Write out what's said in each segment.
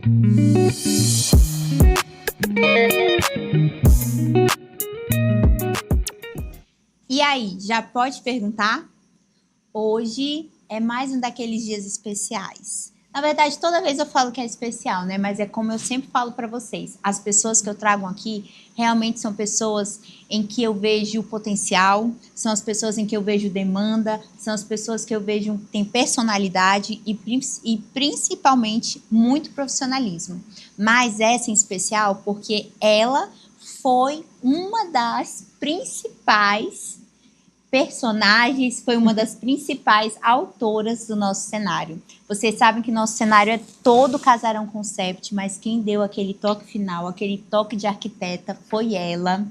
E aí, já pode perguntar? Hoje é mais um daqueles dias especiais. Na verdade, toda vez eu falo que é especial, né? Mas é como eu sempre falo para vocês. As pessoas que eu trago aqui realmente são pessoas em que eu vejo potencial, são as pessoas em que eu vejo demanda, são as pessoas que eu vejo que têm personalidade e principalmente muito profissionalismo. Mas essa em especial porque ela foi uma das principais personagens, foi uma das principais autoras do nosso cenário. Vocês sabem que nosso cenário é todo Casarão Concept, mas quem deu aquele toque final, aquele toque de arquiteta foi ela,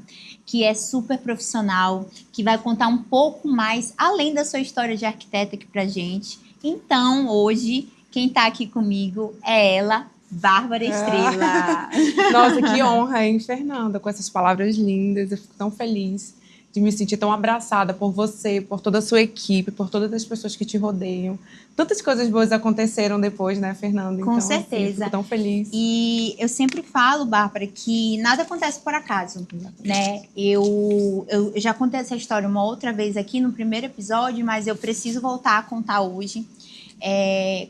que é super profissional, que vai contar um pouco mais, além da sua história de arquiteta aqui pra gente. Então, hoje, quem tá aqui comigo é ela, Bárbara Estrela. Nossa, que honra, hein, Fernanda, com essas palavras lindas. Eu fico tão feliz de me sentir tão abraçada por você, por toda a sua equipe, por todas as pessoas que te rodeiam. Tantas coisas boas aconteceram depois, né, Fernanda? Com então, certeza. Assim, eu fico tão feliz. E eu sempre falo, Bárbara, que nada acontece por acaso, né? Eu já contei essa história uma outra vez aqui no primeiro episódio, mas eu preciso voltar a contar hoje.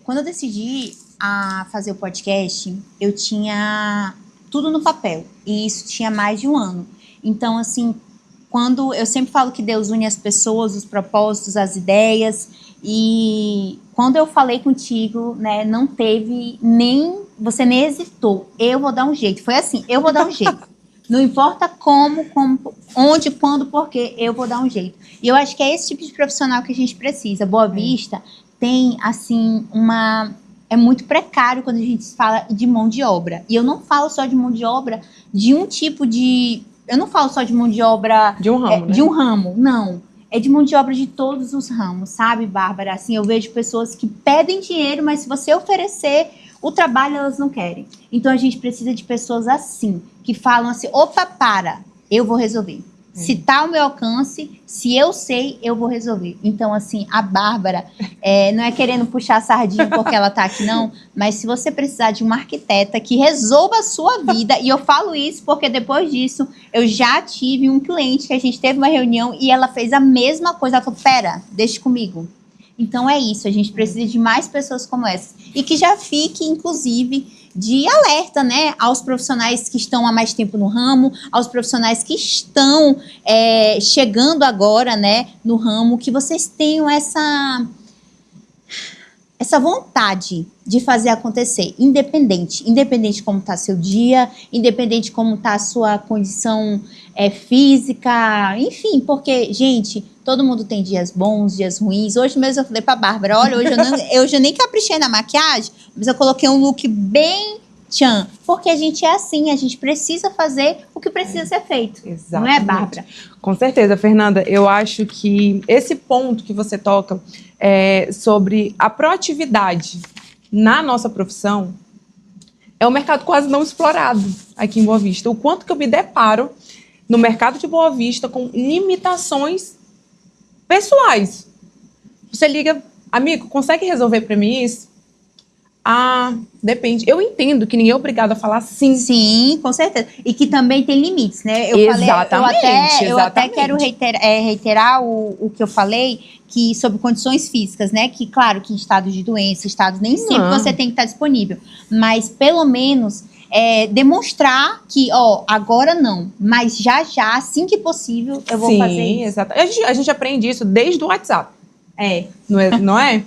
Quando eu decidi a fazer o podcast, eu tinha tudo no papel. E isso tinha mais de um ano. Então, assim, quando eu sempre falo que Deus une as pessoas, os propósitos, as ideias, e quando eu falei contigo, né, não teve nem, você nem hesitou, eu vou dar um jeito, foi assim, eu vou dar um jeito, não importa como, onde, quando, porquê, eu vou dar um jeito. E eu acho que é esse tipo de profissional que a gente precisa. Boa Vista tem, assim, é muito precário quando a gente fala de mão de obra, e eu não falo só de mão de obra de um tipo de... Eu não falo só de mão de obra... De um ramo, né? De um ramo, não. É de mão de obra de todos os ramos, sabe, Bárbara? Assim, eu vejo pessoas que pedem dinheiro, mas se você oferecer o trabalho, elas não querem. Então, a gente precisa de pessoas assim, que falam assim, opa, para, eu vou resolver. Se tá ao meu alcance, se eu sei, eu vou resolver. Então, assim, a Bárbara, não é querendo puxar a sardinha porque ela tá aqui, não, mas se você precisar de uma arquiteta que resolva a sua vida, e eu falo isso porque depois disso, eu já tive um cliente que a gente teve uma reunião e ela fez a mesma coisa. Ela falou, pera, deixa comigo. Então, é isso, a gente precisa de mais pessoas como essas. E que já fique, inclusive, de alerta, né, aos profissionais que estão há mais tempo no ramo, aos profissionais que estão chegando agora, né, no ramo, que vocês tenham essa vontade de fazer acontecer, independente de como está seu dia, independente de como está a sua condição física, enfim, porque, gente, todo mundo tem dias bons, dias ruins. Hoje mesmo eu falei pra Bárbara, olha, hoje eu nem caprichei na maquiagem, mas eu coloquei um look bem tchan, porque a gente é assim, a gente precisa fazer o que precisa ser feito. Exatamente. Não é, Bárbara? Com certeza, Fernanda. Eu acho que esse ponto que você toca sobre a proatividade na nossa profissão é um mercado quase não explorado aqui em Boa Vista. O quanto que eu me deparo no mercado de Boa Vista com limitações pessoais. Você liga, amigo, consegue resolver para mim isso? Ah, depende. Eu entendo que ninguém é obrigado a falar sim. Sim, com certeza. E que também tem limites, né? Eu até quero reiterar o que eu falei, que sobre condições físicas, né? Que, claro, que em estado de doença, estado nem sempre você tem que estar disponível. Mas, pelo menos, demonstrar que, agora não. Mas já, assim que possível, eu vou fazer isso. Sim, exato. A gente aprende isso desde o WhatsApp. Não é?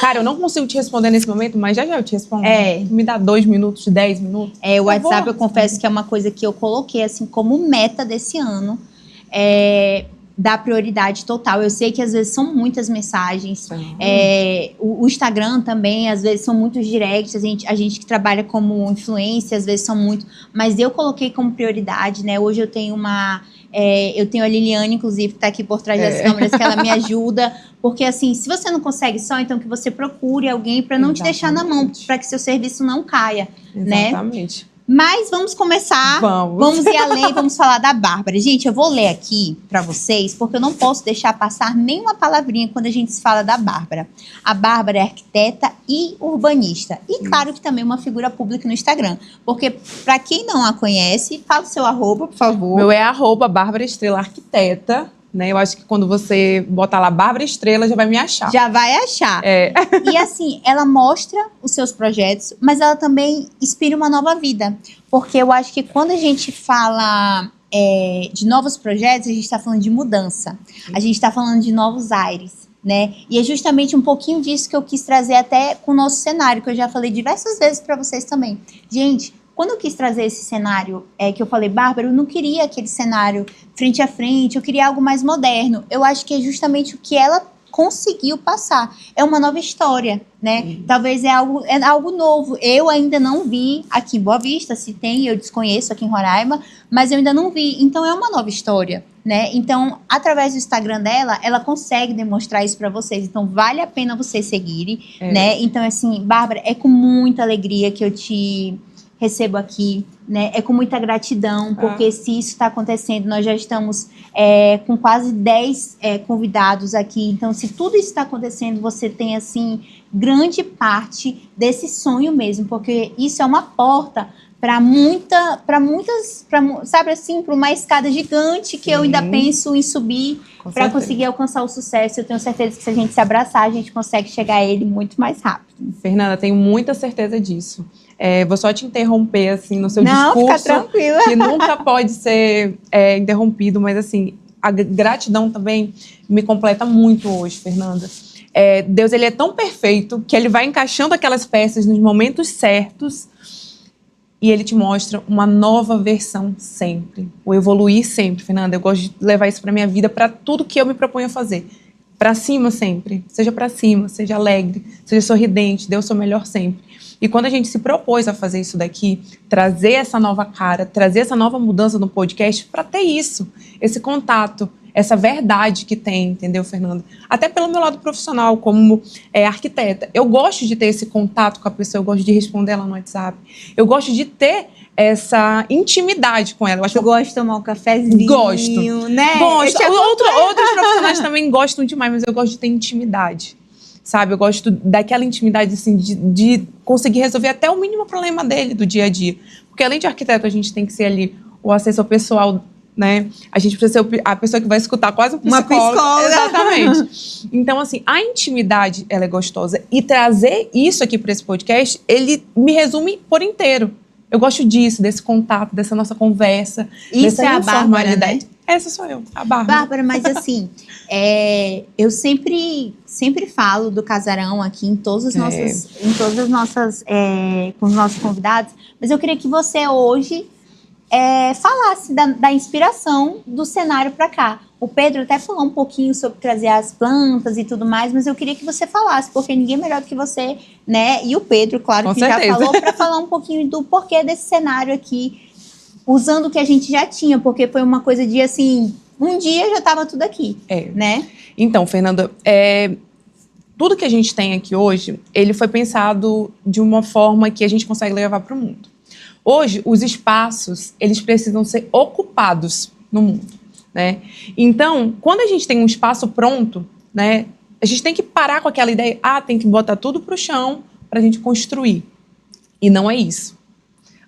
Cara, eu não consigo te responder nesse momento, mas já eu te respondo. Me dá 2 minutos, 10 minutos. O WhatsApp, eu confesso que é uma coisa que eu coloquei assim como meta desse ano. Dar prioridade total. Eu sei que às vezes são muitas mensagens. O Instagram também, às vezes são muitos directs. A gente que trabalha como influência, às vezes são muito. Mas eu coloquei como prioridade, né? Hoje eu tenho eu tenho a Liliane, inclusive, que está aqui por trás das câmeras, que ela me ajuda. Porque, assim, se você não consegue só, então que você procure alguém para não te deixar na mão, para que seu serviço não caia. Exatamente. Né? Mas vamos começar, vamos ir além, vamos falar da Bárbara. Gente, eu vou ler aqui para vocês, porque eu não posso deixar passar nenhuma palavrinha quando a gente se fala da Bárbara. A Bárbara é arquiteta e urbanista. E claro que também uma figura pública no Instagram. Porque para quem não a conhece, fala o seu arroba, por favor. Meu é @Bárbara Estrela Arquiteta. Né? Eu acho que quando você botar lá Bárbara Estrela, já vai me achar. Já vai achar. E assim, ela mostra os seus projetos, mas ela também inspira uma nova vida. Porque eu acho que quando a gente fala de novos projetos, a gente está falando de mudança. A gente está falando de novos ares, né? E é justamente um pouquinho disso que eu quis trazer até com o nosso cenário, que eu já falei diversas vezes para vocês também. Gente, quando eu quis trazer esse cenário que eu falei, Bárbara, eu não queria aquele cenário frente a frente, eu queria algo mais moderno. Eu acho que é justamente o que ela conseguiu passar. É uma nova história, né? Talvez é algo novo. Eu ainda não vi aqui em Boa Vista, se tem, eu desconheço aqui em Roraima, mas eu ainda não vi. Então é uma nova história, né? Então, através do Instagram dela, ela consegue demonstrar isso para vocês. Então, vale a pena vocês seguirem, né? Então, assim, Bárbara, é com muita alegria que eu te recebo aqui, né? É com muita gratidão, porque se isso está acontecendo, nós já estamos com quase 10 convidados aqui. Então, se tudo isso está acontecendo, você tem, assim, grande parte desse sonho mesmo, porque isso é uma porta para muitas, sabe assim, para uma escada gigante que eu ainda penso em subir para conseguir alcançar o sucesso. Eu tenho certeza que se a gente se abraçar, a gente consegue chegar a ele muito mais rápido. Fernanda, tenho muita certeza disso. Vou só te interromper, assim, no seu Não, discurso. fica tranquila. Que nunca pode ser interrompido, mas, assim, a gratidão também me completa muito hoje, Fernanda. Deus, ele é tão perfeito que ele vai encaixando aquelas peças nos momentos certos e ele te mostra uma nova versão sempre. O evoluir sempre, Fernanda. Eu gosto de levar isso para minha vida, para tudo que eu me proponho a fazer. Para cima sempre. Seja para cima, seja alegre, seja sorridente, dê o seu melhor sempre. E quando a gente se propôs a fazer isso daqui, trazer essa nova cara, trazer essa nova mudança no podcast, para ter isso, esse contato, essa verdade que tem, entendeu, Fernanda? Até pelo meu lado profissional, como arquiteta. Eu gosto de ter esse contato com a pessoa, eu gosto de responder ela no WhatsApp. Eu gosto de ter essa intimidade com ela. Eu acho que eu gosto de tomar um cafezinho, gosto, né? Gosto. Outros profissionais também gostam demais, mas eu gosto de ter intimidade. Sabe, eu gosto daquela intimidade, assim, de conseguir resolver até o mínimo problema dele, do dia a dia. Porque além de arquiteto, a gente tem que ser ali o assessor pessoal, né? A gente precisa ser a pessoa que vai escutar quase um psicólogo. Uma psicóloga. Exatamente. Então, assim, a intimidade, ela é gostosa. E trazer isso aqui para esse podcast, ele me resume por inteiro. Eu gosto disso, desse contato, dessa nossa conversa, isso dessa informalidade. Bárbara, né? Essa sou eu, a Bárbara. Bárbara, mas assim, eu sempre falo do Casarão aqui em todas as nossas, com os nossos convidados, mas eu queria que você hoje falasse da inspiração do cenário para cá. O Pedro até falou um pouquinho sobre trazer as plantas e tudo mais, mas eu queria que você falasse, porque ninguém melhor do que você, né? E o Pedro, claro, com que certeza. já falou, para falar um pouquinho do porquê desse cenário aqui, usando o que a gente já tinha, porque foi uma coisa de, assim, um dia já estava tudo aqui, né? Então, Fernanda, tudo que a gente tem aqui hoje, ele foi pensado de uma forma que a gente consegue levar para o mundo. Hoje, os espaços, eles precisam ser ocupados no mundo, né? Então, quando a gente tem um espaço pronto, né, a gente tem que parar com aquela ideia, tem que botar tudo para o chão para a gente construir. E não é isso.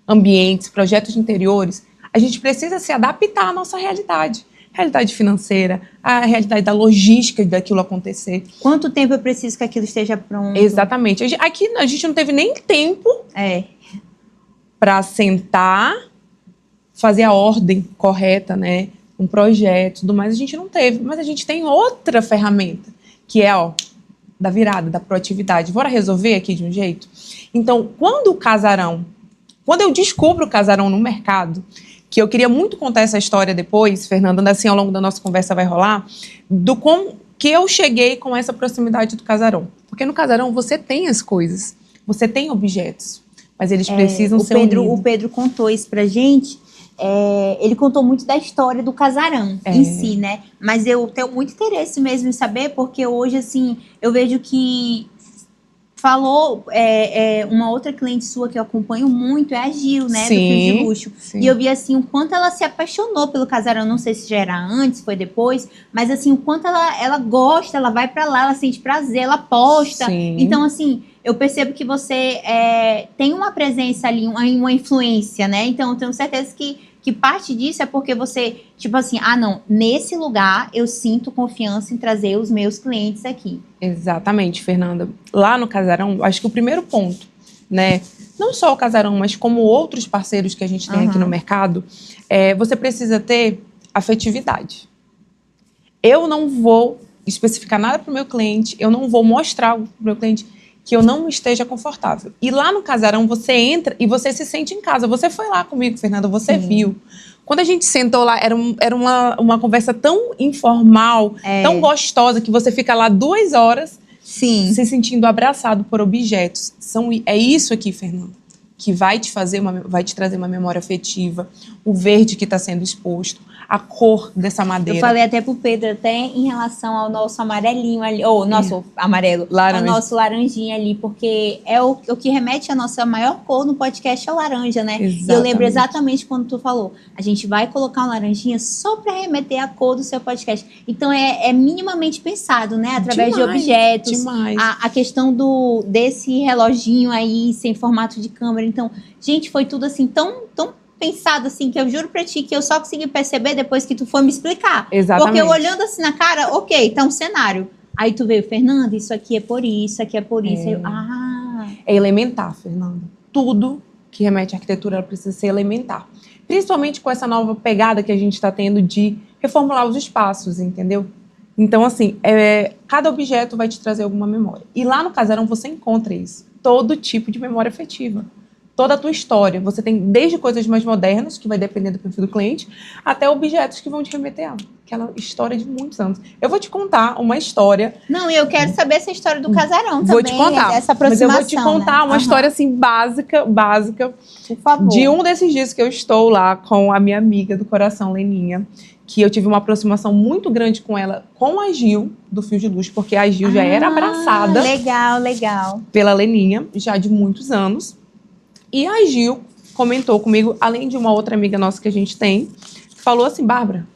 Ambientes, projetos de interiores, a gente precisa se adaptar à nossa realidade. Realidade financeira, a realidade da logística daquilo acontecer. Quanto tempo eu preciso que aquilo esteja pronto? Exatamente. Aqui a gente não teve nem tempo para sentar, fazer a ordem correta, né? Um projeto, tudo mais, a gente não teve. Mas a gente tem outra ferramenta, que é da virada, da proatividade. Bora resolver aqui de um jeito? Então, quando eu descubro o Casarão no mercado, que eu queria muito contar essa história depois, Fernanda, assim, ao longo da nossa conversa vai rolar, do como que eu cheguei com essa proximidade do Casarão. Porque no Casarão você tem as coisas, você tem objetos, mas eles precisam ser unidos. O Pedro contou isso pra gente, ele contou muito da história do Casarão em si, né? Mas eu tenho muito interesse mesmo em saber, porque hoje, assim, eu vejo que falou, uma outra cliente sua que eu acompanho muito é a Gil, né? Sim, do Fios de Luxo. sim. E eu vi, assim, o quanto ela se apaixonou pelo casarão. Não sei se já era antes, foi depois. Mas, assim, o quanto ela gosta, ela vai pra lá, ela sente prazer, ela posta. Sim. Então, assim, eu percebo que você tem uma presença ali, uma influência, né? Então, eu tenho certeza que parte disso é porque você, tipo assim, não, nesse lugar eu sinto confiança em trazer os meus clientes aqui. Exatamente, Fernanda. Lá no Casarão, acho que o primeiro ponto, né? Não só o Casarão, mas como outros parceiros que a gente tem aqui no mercado, você precisa ter afetividade. Eu não vou especificar nada para o meu cliente, eu não vou mostrar para o meu cliente que eu não esteja confortável. E lá no Casarão, você entra e você se sente em casa. Você foi lá comigo, Fernanda, você viu. Quando a gente sentou lá, era uma conversa tão informal, tão gostosa, que você fica lá 2 horas se sentindo abraçado por objetos. É isso aqui, Fernanda, que vai te trazer uma memória afetiva, o verde que está sendo exposto, a cor dessa madeira. Eu falei até pro Pedro, até em relação ao nosso amarelinho ali, ou nosso amarelo, laranja. Ao nosso laranjinha ali, porque é o que remete à nossa maior cor no podcast, é o laranja, né? Exatamente. E eu lembro exatamente quando tu falou, a gente vai colocar um laranjinha só para remeter à cor do seu podcast. Então é minimamente pensado, né? Através de objetos. Demais. A questão desse reloginho aí, sem formato de câmera. Então, gente, foi tudo assim tão pensado assim, que eu juro pra ti que eu só consegui perceber depois que tu foi me explicar. Exatamente. Porque eu olhando assim na cara, ok, tá um cenário. Aí tu veio, Fernanda, isso aqui é por isso, aqui é por isso. Aí eu, É elementar, Fernanda. Tudo que remete à arquitetura, ela precisa ser elementar. Principalmente com essa nova pegada que a gente está tendo de reformular os espaços, entendeu? Então, assim, cada objeto vai te trazer alguma memória. E lá no Casarão você encontra isso. Todo tipo de memória afetiva. Toda a tua história. Você tem desde coisas mais modernas, que vai depender do perfil do cliente, até objetos que vão te remeter àquela história de muitos anos. Eu vou te contar uma história. Não, e eu quero saber essa história do Casarão também. Vou te contar. Essa aproximação, mas eu vou te contar uma história assim básica, por favor. de um desses dias que eu estou lá com a minha amiga do coração, Leninha, que eu tive uma aproximação muito grande com ela, com a Gil, do Fios de Luxo, porque a Gil já era abraçada. Legal. Pela Leninha, já de muitos anos. E a Gil comentou comigo, além de uma outra amiga nossa que a gente tem, falou assim, Bárbara,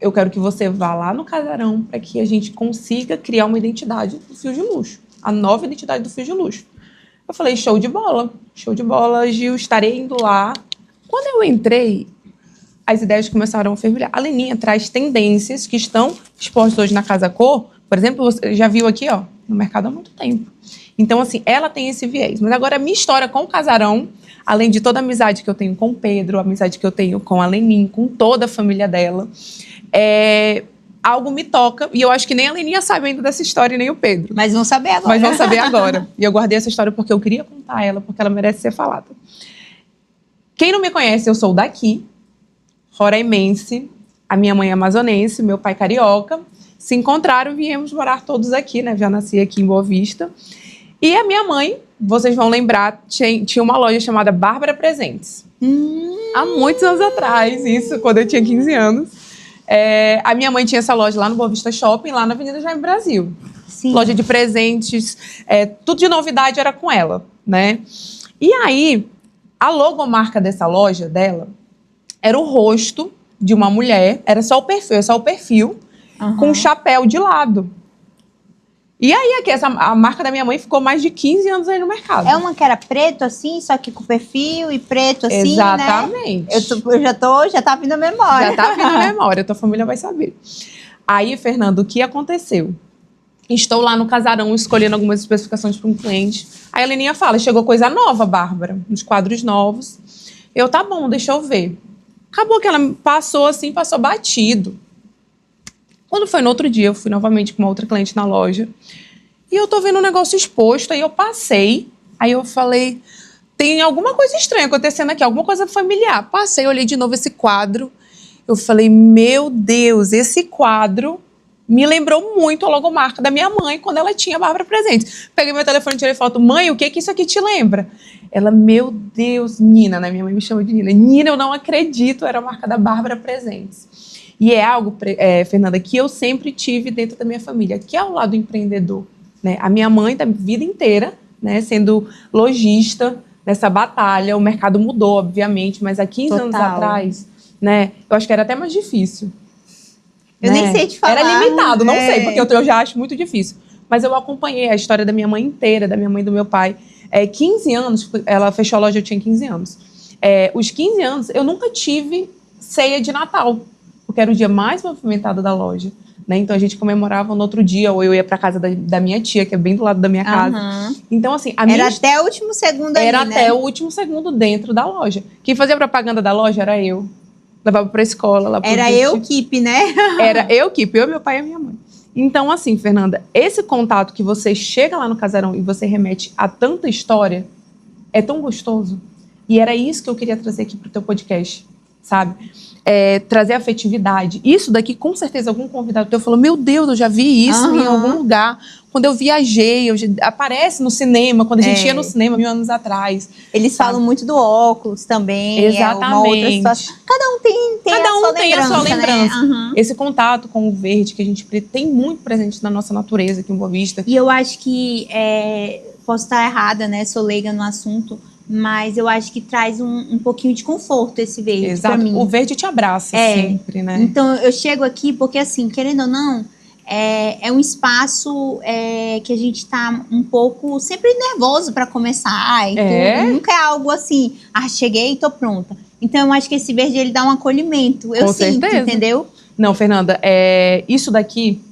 eu quero que você vá lá no Casarão para que a gente consiga criar uma identidade do Fios de Luxo, a nova identidade do Fios de Luxo. Eu falei, show de bola, Gil, estarei indo lá. Quando eu entrei, as ideias começaram a fervilhar. A Leninha traz tendências que estão expostas hoje na Casa Cor, por exemplo, você já viu aqui, no mercado há muito tempo. Então, assim, ela tem esse viés. Mas agora, a minha história com o Casarão, além de toda a amizade que eu tenho com o Pedro, a amizade que eu tenho com a Lenin, com toda a família dela, algo me toca. E eu acho que nem a Leninha sabe ainda dessa história, e nem o Pedro. Mas vão saber agora. E eu guardei essa história porque eu queria contar ela, porque ela merece ser falada. Quem não me conhece, eu sou daqui, roraimense, a minha mãe é amazonense, meu pai carioca. Se encontraram, viemos morar todos aqui, né? Já nasci aqui em Boa Vista. E a minha mãe, vocês vão lembrar, tinha uma loja chamada Bárbara Presentes. Há muitos anos atrás, isso, quando eu tinha 15 anos. A minha mãe tinha essa loja lá no Boa Vista Shopping, lá na Avenida Jaime Brasil. Sim. Loja de presentes, tudo de novidade era com ela, né? E aí, a logomarca dessa loja dela era o rosto de uma mulher, era só o perfil, com um chapéu de lado. E aí, aqui, a marca da minha mãe ficou mais de 15 anos aí no mercado. É uma que era preto, assim, só que com perfil e preto, assim, exatamente. Né? Já tá vindo a memória. Já tá vindo a memória, tua família vai saber. Aí, Fernando, o que aconteceu? Estou lá no Casarão, escolhendo algumas especificações para um cliente. Aí a Leninha fala, chegou coisa nova, Bárbara, uns quadros novos. Eu, tá bom, deixa eu ver. Acabou que ela passou batido. Quando foi no outro dia, eu fui novamente com uma outra cliente na loja. E eu tô vendo um negócio exposto, aí eu passei. Aí eu falei, tem alguma coisa estranha acontecendo aqui, alguma coisa familiar. Passei, olhei de novo esse quadro. Eu falei, meu Deus, esse quadro me lembrou muito a logomarca da minha mãe quando ela tinha a Bárbara Presentes. Peguei meu telefone e tirei foto. Mãe, o que isso aqui te lembra? Ela, meu Deus, Nina, né? Minha mãe me chama de Nina. Nina, eu não acredito, era a marca da Bárbara Presentes. E é algo, Fernanda, que eu sempre tive dentro da minha família, que é o lado empreendedor, né? A minha mãe, da vida inteira, né, sendo lojista nessa batalha. O mercado mudou, obviamente, mas há 15 anos atrás, né, eu acho que era até mais difícil. Eu nem sei te falar. Era limitado, não sei, porque eu já acho muito difícil. Mas eu acompanhei a história da minha mãe inteira, da minha mãe e do meu pai. 15 anos, ela fechou a loja, eu tinha 15 anos. Os 15 anos, eu nunca tive ceia de Natal, porque era o dia mais movimentado da loja, né? Então a gente comemorava no outro dia, ou eu ia para casa da minha tia, que é bem do lado da minha casa. Então, assim, era até o último segundo ali, Era né? até o último segundo dentro da loja. Quem fazia propaganda da loja era eu. Levava pra escola. Lá era eu, Keep, né? Era eu, Keep, eu, meu pai e a minha mãe. Então, assim, Fernanda, esse contato que você chega lá no casarão e você remete a tanta história é tão gostoso. E era isso que eu queria trazer aqui pro teu podcast, sabe? Trazer afetividade. Isso daqui, com certeza, algum convidado teu falou, meu Deus, eu já vi isso em algum lugar. Quando eu viajei, aparece no cinema, quando a gente ia no cinema 1000 anos atrás. Eles falam muito do óculos também. Exatamente. É uma outra situação. Cada um tem a sua lembrança. Né? Esse contato com o verde que a gente tem muito presente na nossa natureza aqui em Boa Vista. E eu acho que, posso estar errada, né? Sou leiga no assunto, mas eu acho que traz um pouquinho de conforto esse verde. Exato. Pra mim. O verde te abraça sempre, né? Então eu chego aqui porque, assim, querendo ou não, é um espaço que a gente tá um pouco sempre nervoso para começar e tudo. Nunca é algo assim, cheguei e tô pronta. Então eu acho que esse verde ele dá um acolhimento. Eu sinto, entendeu? Não, Fernanda, isso daqui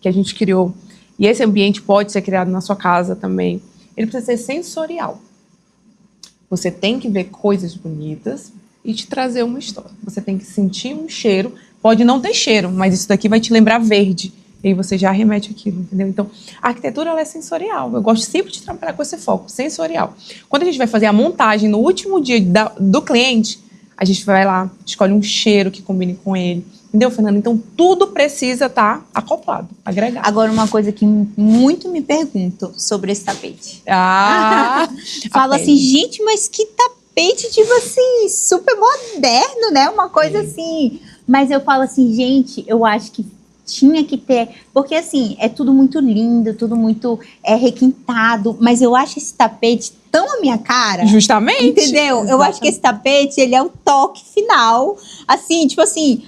que a gente criou, e esse ambiente pode ser criado na sua casa também, ele precisa ser sensorial. Você tem que ver coisas bonitas e te trazer uma história. Você tem que sentir um cheiro. Pode não ter cheiro, mas isso daqui vai te lembrar verde. E aí você já remete aquilo, entendeu? Então, a arquitetura ela é sensorial. Eu gosto sempre de trabalhar com esse foco, sensorial. Quando a gente vai fazer a montagem no último dia do cliente, a gente vai lá, escolhe um cheiro que combine com ele. Entendeu, Fernanda? Então, tudo precisa estar acoplado, agregado. Agora, uma coisa que muito me perguntam sobre esse tapete. Falo assim, gente, mas que tapete, tipo assim, super moderno, né? Uma coisa assim. Mas eu falo assim, gente, eu acho que tinha que ter, porque assim, é tudo muito lindo, tudo muito requintado, mas eu acho esse tapete tão a minha cara. Justamente. Entendeu? Exatamente. Eu acho que esse tapete, ele é o toque final, assim, tipo assim,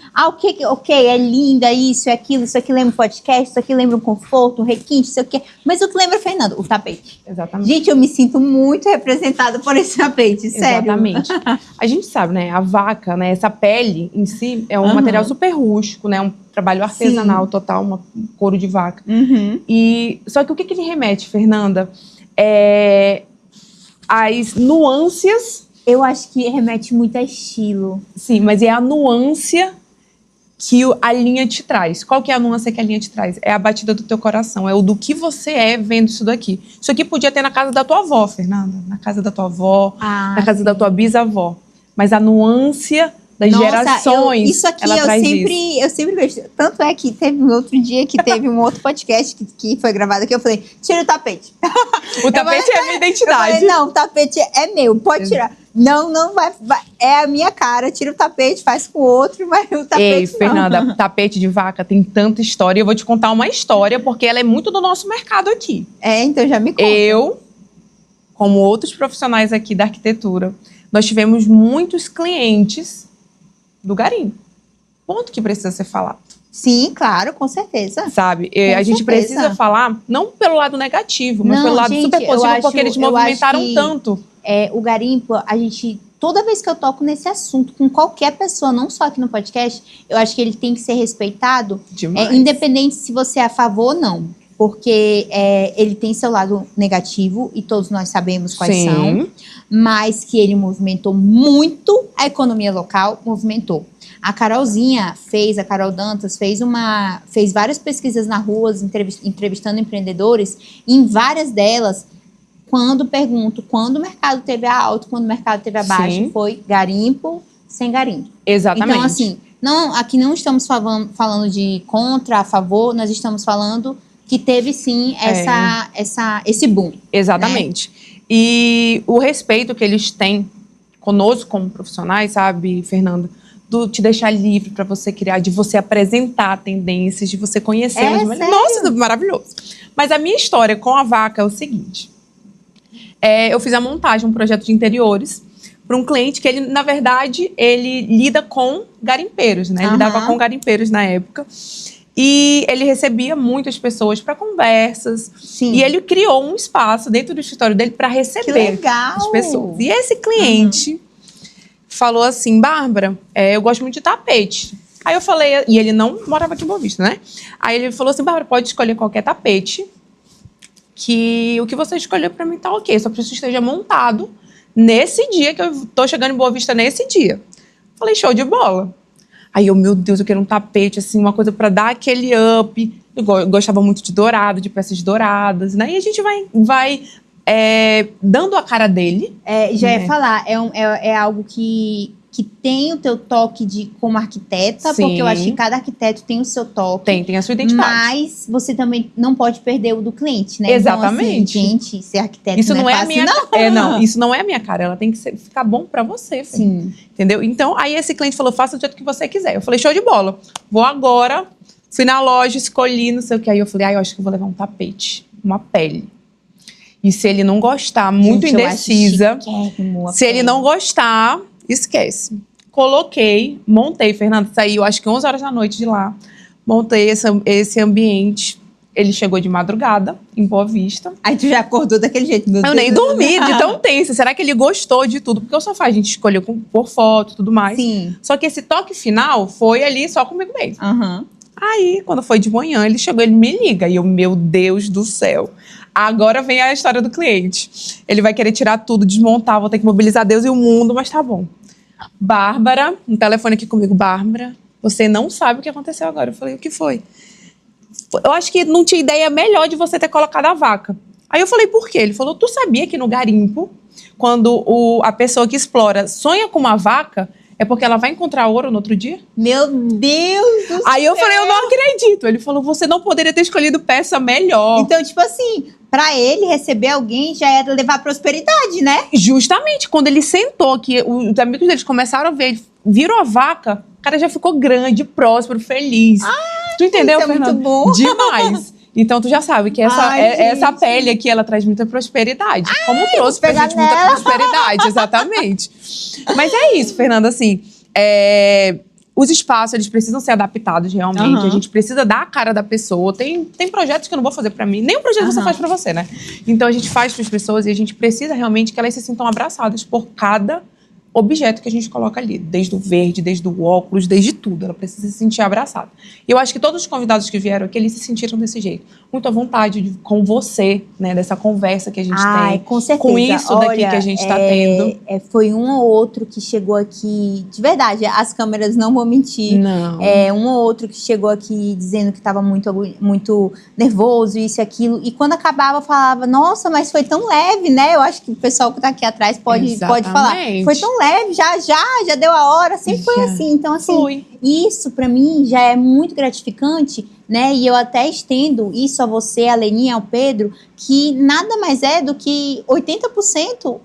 ok, é linda, isso aqui lembra um podcast, isso aqui lembra um conforto, um requinte, isso aqui, mas o que lembra, Fernando? O tapete. Exatamente. Gente, eu me sinto muito representada por esse tapete, sério. Exatamente. A gente sabe, né, a vaca, né, essa pele em si é um material super rústico, né, um trabalho artesanal total, um couro de vaca. E só que o que ele remete, Fernanda? As nuances. Eu acho que remete muito a estilo. Sim, mas é a nuance que a linha te traz. Qual que é a nuance que a linha te traz? É a batida do teu coração, é o do que você é vendo isso daqui. Isso aqui podia ter na casa da tua avó, Fernanda. Na casa da tua avó, na casa da tua bisavó. Mas a nuance das gerações, isso aqui ela traz eu sempre vejo. Tanto é que teve um outro dia que teve um outro podcast que foi gravado aqui, eu falei, tira o tapete. O tapete é a minha identidade. Eu falei, não, o tapete é meu, pode tirar. Não vai, é a minha cara, tira o tapete, faz com o outro, mas o tapete Ei, Fernanda, tapete de vaca tem tanta história. Eu vou te contar uma história, porque ela é muito do nosso mercado aqui. Então já me conta. Eu, como outros profissionais aqui da arquitetura, nós tivemos muitos clientes do garimpo. Ponto que precisa ser falado. Sim, claro, com certeza. Sabe? A gente precisa falar, não pelo lado negativo, mas pelo lado super positivo, porque eles movimentaram tanto. O garimpo, toda vez que eu toco nesse assunto com qualquer pessoa, não só aqui no podcast, eu acho que ele tem que ser respeitado, independente se você é a favor ou não. Porque ele tem seu lado negativo, e todos nós sabemos quais são, mas que ele movimentou muito a economia local, movimentou. A Carol Dantas, fez várias pesquisas na rua, entrevistando empreendedores, e em várias delas, quando pergunto quando o mercado teve a alta, quando o mercado teve a baixa, foi garimpo sem garimpo. Exatamente. Então, assim, aqui não estamos falando de contra, a favor, nós estamos falando que teve sim esse boom. Exatamente. Né? E o respeito que eles têm conosco como profissionais, sabe, Fernanda? Te deixar livre para você criar, de você apresentar tendências, de você conhecer. Nossa, maravilhoso. Mas a minha história com a vaca é o seguinte. eu fiz a montagem, um projeto de interiores, para um cliente que ele, na verdade, ele lida com garimpeiros, né? Ele lidava com garimpeiros na época. E ele recebia muitas pessoas para conversas. Sim. E ele criou um espaço dentro do escritório dele para receber as pessoas. E esse cliente falou assim, Bárbara, eu gosto muito de tapete. Aí eu falei, e ele não morava aqui em Boa Vista, né? Aí ele falou assim, Bárbara, pode escolher qualquer tapete, que o que você escolher para mim tá ok. Só preciso que esteja montado nesse dia, que eu tô chegando em Boa Vista nesse dia. Falei, show de bola. Aí eu, meu Deus, eu quero um tapete, assim, uma coisa pra dar aquele up. Eu gostava muito de dourado, de peças douradas, né? E a gente vai dando a cara dele. Já ia falar, é algo que tem o teu toque como arquiteta, Sim. porque eu acho que cada arquiteto tem o seu toque. Tem a sua identidade. Mas você também não pode perder o do cliente, né? Exatamente. Então, assim, gente, ser arquiteto isso não é fácil, a minha não, isso não é a minha cara. Ela tem que ficar bom pra você. Sim. Entendeu? Então, aí esse cliente falou, faça do jeito que você quiser. Eu falei, show de bola. Vou agora. Fui na loja, escolhi, não sei o que. Aí eu falei, eu acho que eu vou levar um tapete, uma pele. E se ele não gostar, muito gente, indecisa. Se ele não gostar, esquece. Coloquei, montei, Fernanda, saí, eu acho que 11 horas da noite de lá. Montei esse ambiente. Ele chegou de madrugada, em Boa Vista. Aí tu já acordou daquele jeito. Eu nem dormi de tão tensa. Será que ele gostou de tudo? Porque o sofá a gente escolheu por foto e tudo mais. Sim. Só que esse toque final foi ali só comigo mesmo. Uhum. Aí, quando foi de manhã, ele chegou, ele me liga. E eu, meu Deus do céu. Agora vem a história do cliente. Ele vai querer tirar tudo, desmontar, vou ter que mobilizar Deus e o mundo, mas tá bom. Bárbara, um telefone aqui comigo. Bárbara, você não sabe o que aconteceu agora. Eu falei, o que foi? Eu acho que não tinha ideia melhor de você ter colocado a vaca. Aí eu falei, por quê? Ele falou, tu sabia que no garimpo, quando a pessoa que explora sonha com uma vaca, é porque ela vai encontrar ouro no outro dia? Meu Deus do céu! Aí eu falei, eu não acredito. Ele falou, você não poderia ter escolhido peça melhor. Então, tipo assim, pra ele receber alguém já era levar prosperidade, né? Justamente, quando ele sentou, que os amigos deles começaram a ver, ele virou a vaca, o cara já ficou grande, próspero, feliz. Tu entendeu, isso é Fernanda? muito bom. Demais. Então, tu já sabe que essa pele aqui, ela traz muita prosperidade. Como trouxe pra gente muita prosperidade, exatamente. Mas é isso, Fernanda, assim, os espaços, eles precisam ser adaptados realmente. A gente precisa dar a cara da pessoa. Tem projetos que eu não vou fazer pra mim. Nenhum projeto você faz pra você, né? Então, a gente faz pras pessoas e a gente precisa realmente que elas se sintam abraçadas por cada objeto que a gente coloca ali, desde o verde, desde o óculos, desde tudo. Ela precisa se sentir abraçada. E eu acho que todos os convidados que vieram aqui, eles se sentiram desse jeito. Muito à vontade com você, né? Dessa conversa que a gente tem. Com certeza. Com isso daqui que a gente está tendo. Foi um ou outro que chegou aqui, de verdade, as câmeras não vão mentir. Não. Um ou outro que chegou aqui dizendo que estava muito nervoso, isso e aquilo. E quando acabava, falava, nossa, mas foi tão leve, né? Eu acho que o pessoal que está aqui atrás pode falar. Foi tão leve, já deu a hora, sempre foi assim. Então, assim, isso para mim já é muito gratificante, né? E eu até estendo isso a você, a Leninha, ao Pedro, que nada mais é do que 80%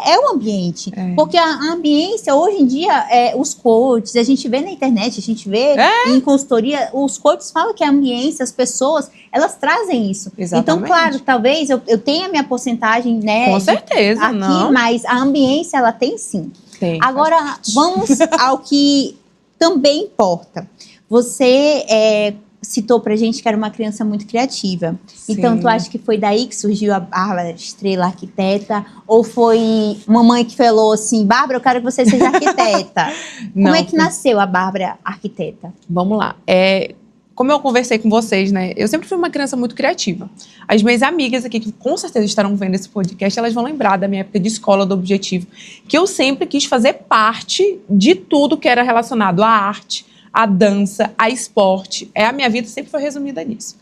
é o ambiente. Porque a ambiência, hoje em dia, os coaches, a gente vê na internet, a gente vê em consultoria, os coaches falam que a ambiência, as pessoas, elas trazem isso. Exatamente. Então, claro, talvez eu tenha a minha porcentagem, né? Com certeza, aqui, mas a ambiência, ela tem sim. Tem, agora, vamos ao que também importa. Você citou pra gente que era uma criança muito criativa. Sim. Então, tu acha que foi daí que surgiu a Bárbara Estrela Arquiteta? Ou foi mamãe que falou assim, Bárbara, eu quero que você seja arquiteta? Como é que nasceu a Bárbara Arquiteta? Vamos lá. Como eu conversei com vocês, né? Eu sempre fui uma criança muito criativa. As minhas amigas aqui, que com certeza estarão vendo esse podcast, elas vão lembrar da minha época de escola, do Objetivo, que eu sempre quis fazer parte de tudo que era relacionado à arte, à dança, a esporte. A minha vida sempre foi resumida nisso.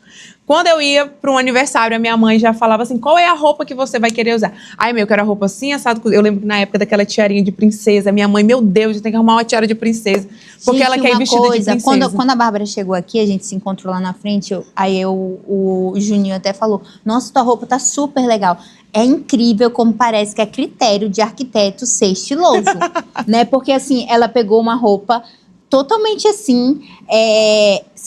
Quando eu ia para um aniversário, a minha mãe já falava assim, qual é a roupa que você vai querer usar? Eu quero a roupa assim, assado. Eu lembro que na época daquela tiarinha de princesa, minha mãe, meu Deus, eu tenho que arrumar uma tiara de princesa. Porque ela quer ir vestida de princesa. Quando a Bárbara chegou aqui, a gente se encontrou lá na frente, o Juninho até falou, nossa, tua roupa tá super legal. É incrível como parece que é critério de arquiteto ser estiloso, né? Porque assim, ela pegou uma roupa totalmente assim,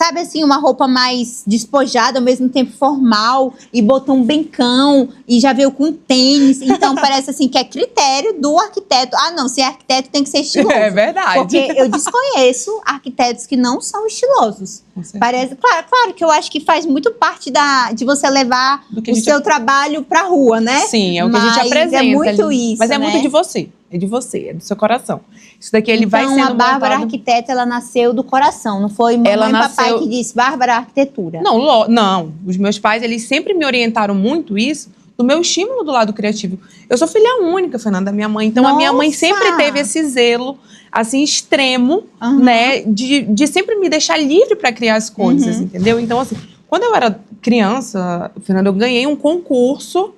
sabe assim, uma roupa mais despojada, ao mesmo tempo formal, e botou um bencão, e já veio com tênis. Então, parece assim que é critério do arquiteto. Ah, não, se é arquiteto tem que ser estiloso. É verdade. Porque eu desconheço arquitetos que não são estilosos. Parece, claro que eu acho que faz muito parte de você levar o seu trabalho pra rua, né? Sim, é o que a gente apresenta. É muito ali. isso, Mas é né? muito de você. É de você, é do seu coração. Isso daqui ele vai sendo Então, a Bárbara montado... arquiteta, ela nasceu do coração. Não foi mamãe e papai que disse Bárbara arquitetura. Não. Os meus pais, eles sempre me orientaram muito isso do meu estímulo do lado criativo. Eu sou filha única, Fernanda, da minha mãe. Então, a minha mãe sempre teve esse zelo, assim, extremo, né? De sempre me deixar livre para criar as coisas, entendeu? Então, assim, quando eu era criança, Fernanda, eu ganhei um concurso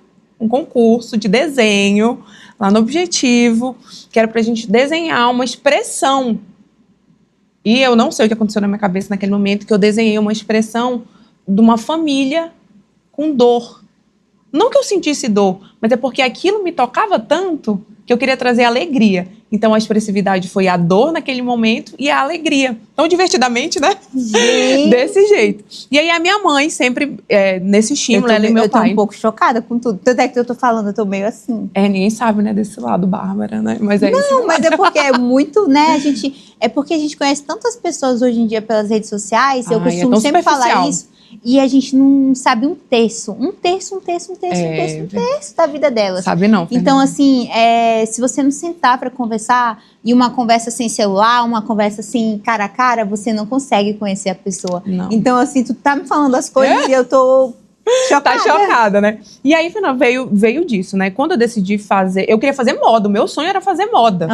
de desenho lá no Objetivo, que era pra gente desenhar uma expressão. E eu não sei o que aconteceu na minha cabeça naquele momento, que eu desenhei uma expressão de uma família com dor. Não que eu sentisse dor, mas é porque aquilo me tocava tanto que eu queria trazer alegria. Então, a expressividade foi a dor naquele momento e a alegria. Tão divertidamente, né? Gente. Desse jeito. E aí, a minha mãe sempre, nesse estímulo, ela e meu pai. Eu tô um pouco chocada com tudo. Tanto é que eu tô falando, eu tô meio assim. Ninguém sabe, né, desse lado, Bárbara, né? Mas isso. Não, mas é porque é muito, né, é porque a gente conhece tantas pessoas hoje em dia pelas redes sociais, eu costumo sempre falar isso, e a gente não sabe um terço da vida delas. Sabe não, Fernanda. Então, assim, se você não sentar para conversar, e uma conversa sem celular, uma conversa assim, cara a cara, você não consegue conhecer a pessoa. Não. Então, assim, tu tá me falando as coisas e eu tô chocada. Tá chocada, né? E aí, Fernanda, veio disso, né? Quando eu decidi fazer... Eu queria fazer moda, o meu sonho era fazer moda.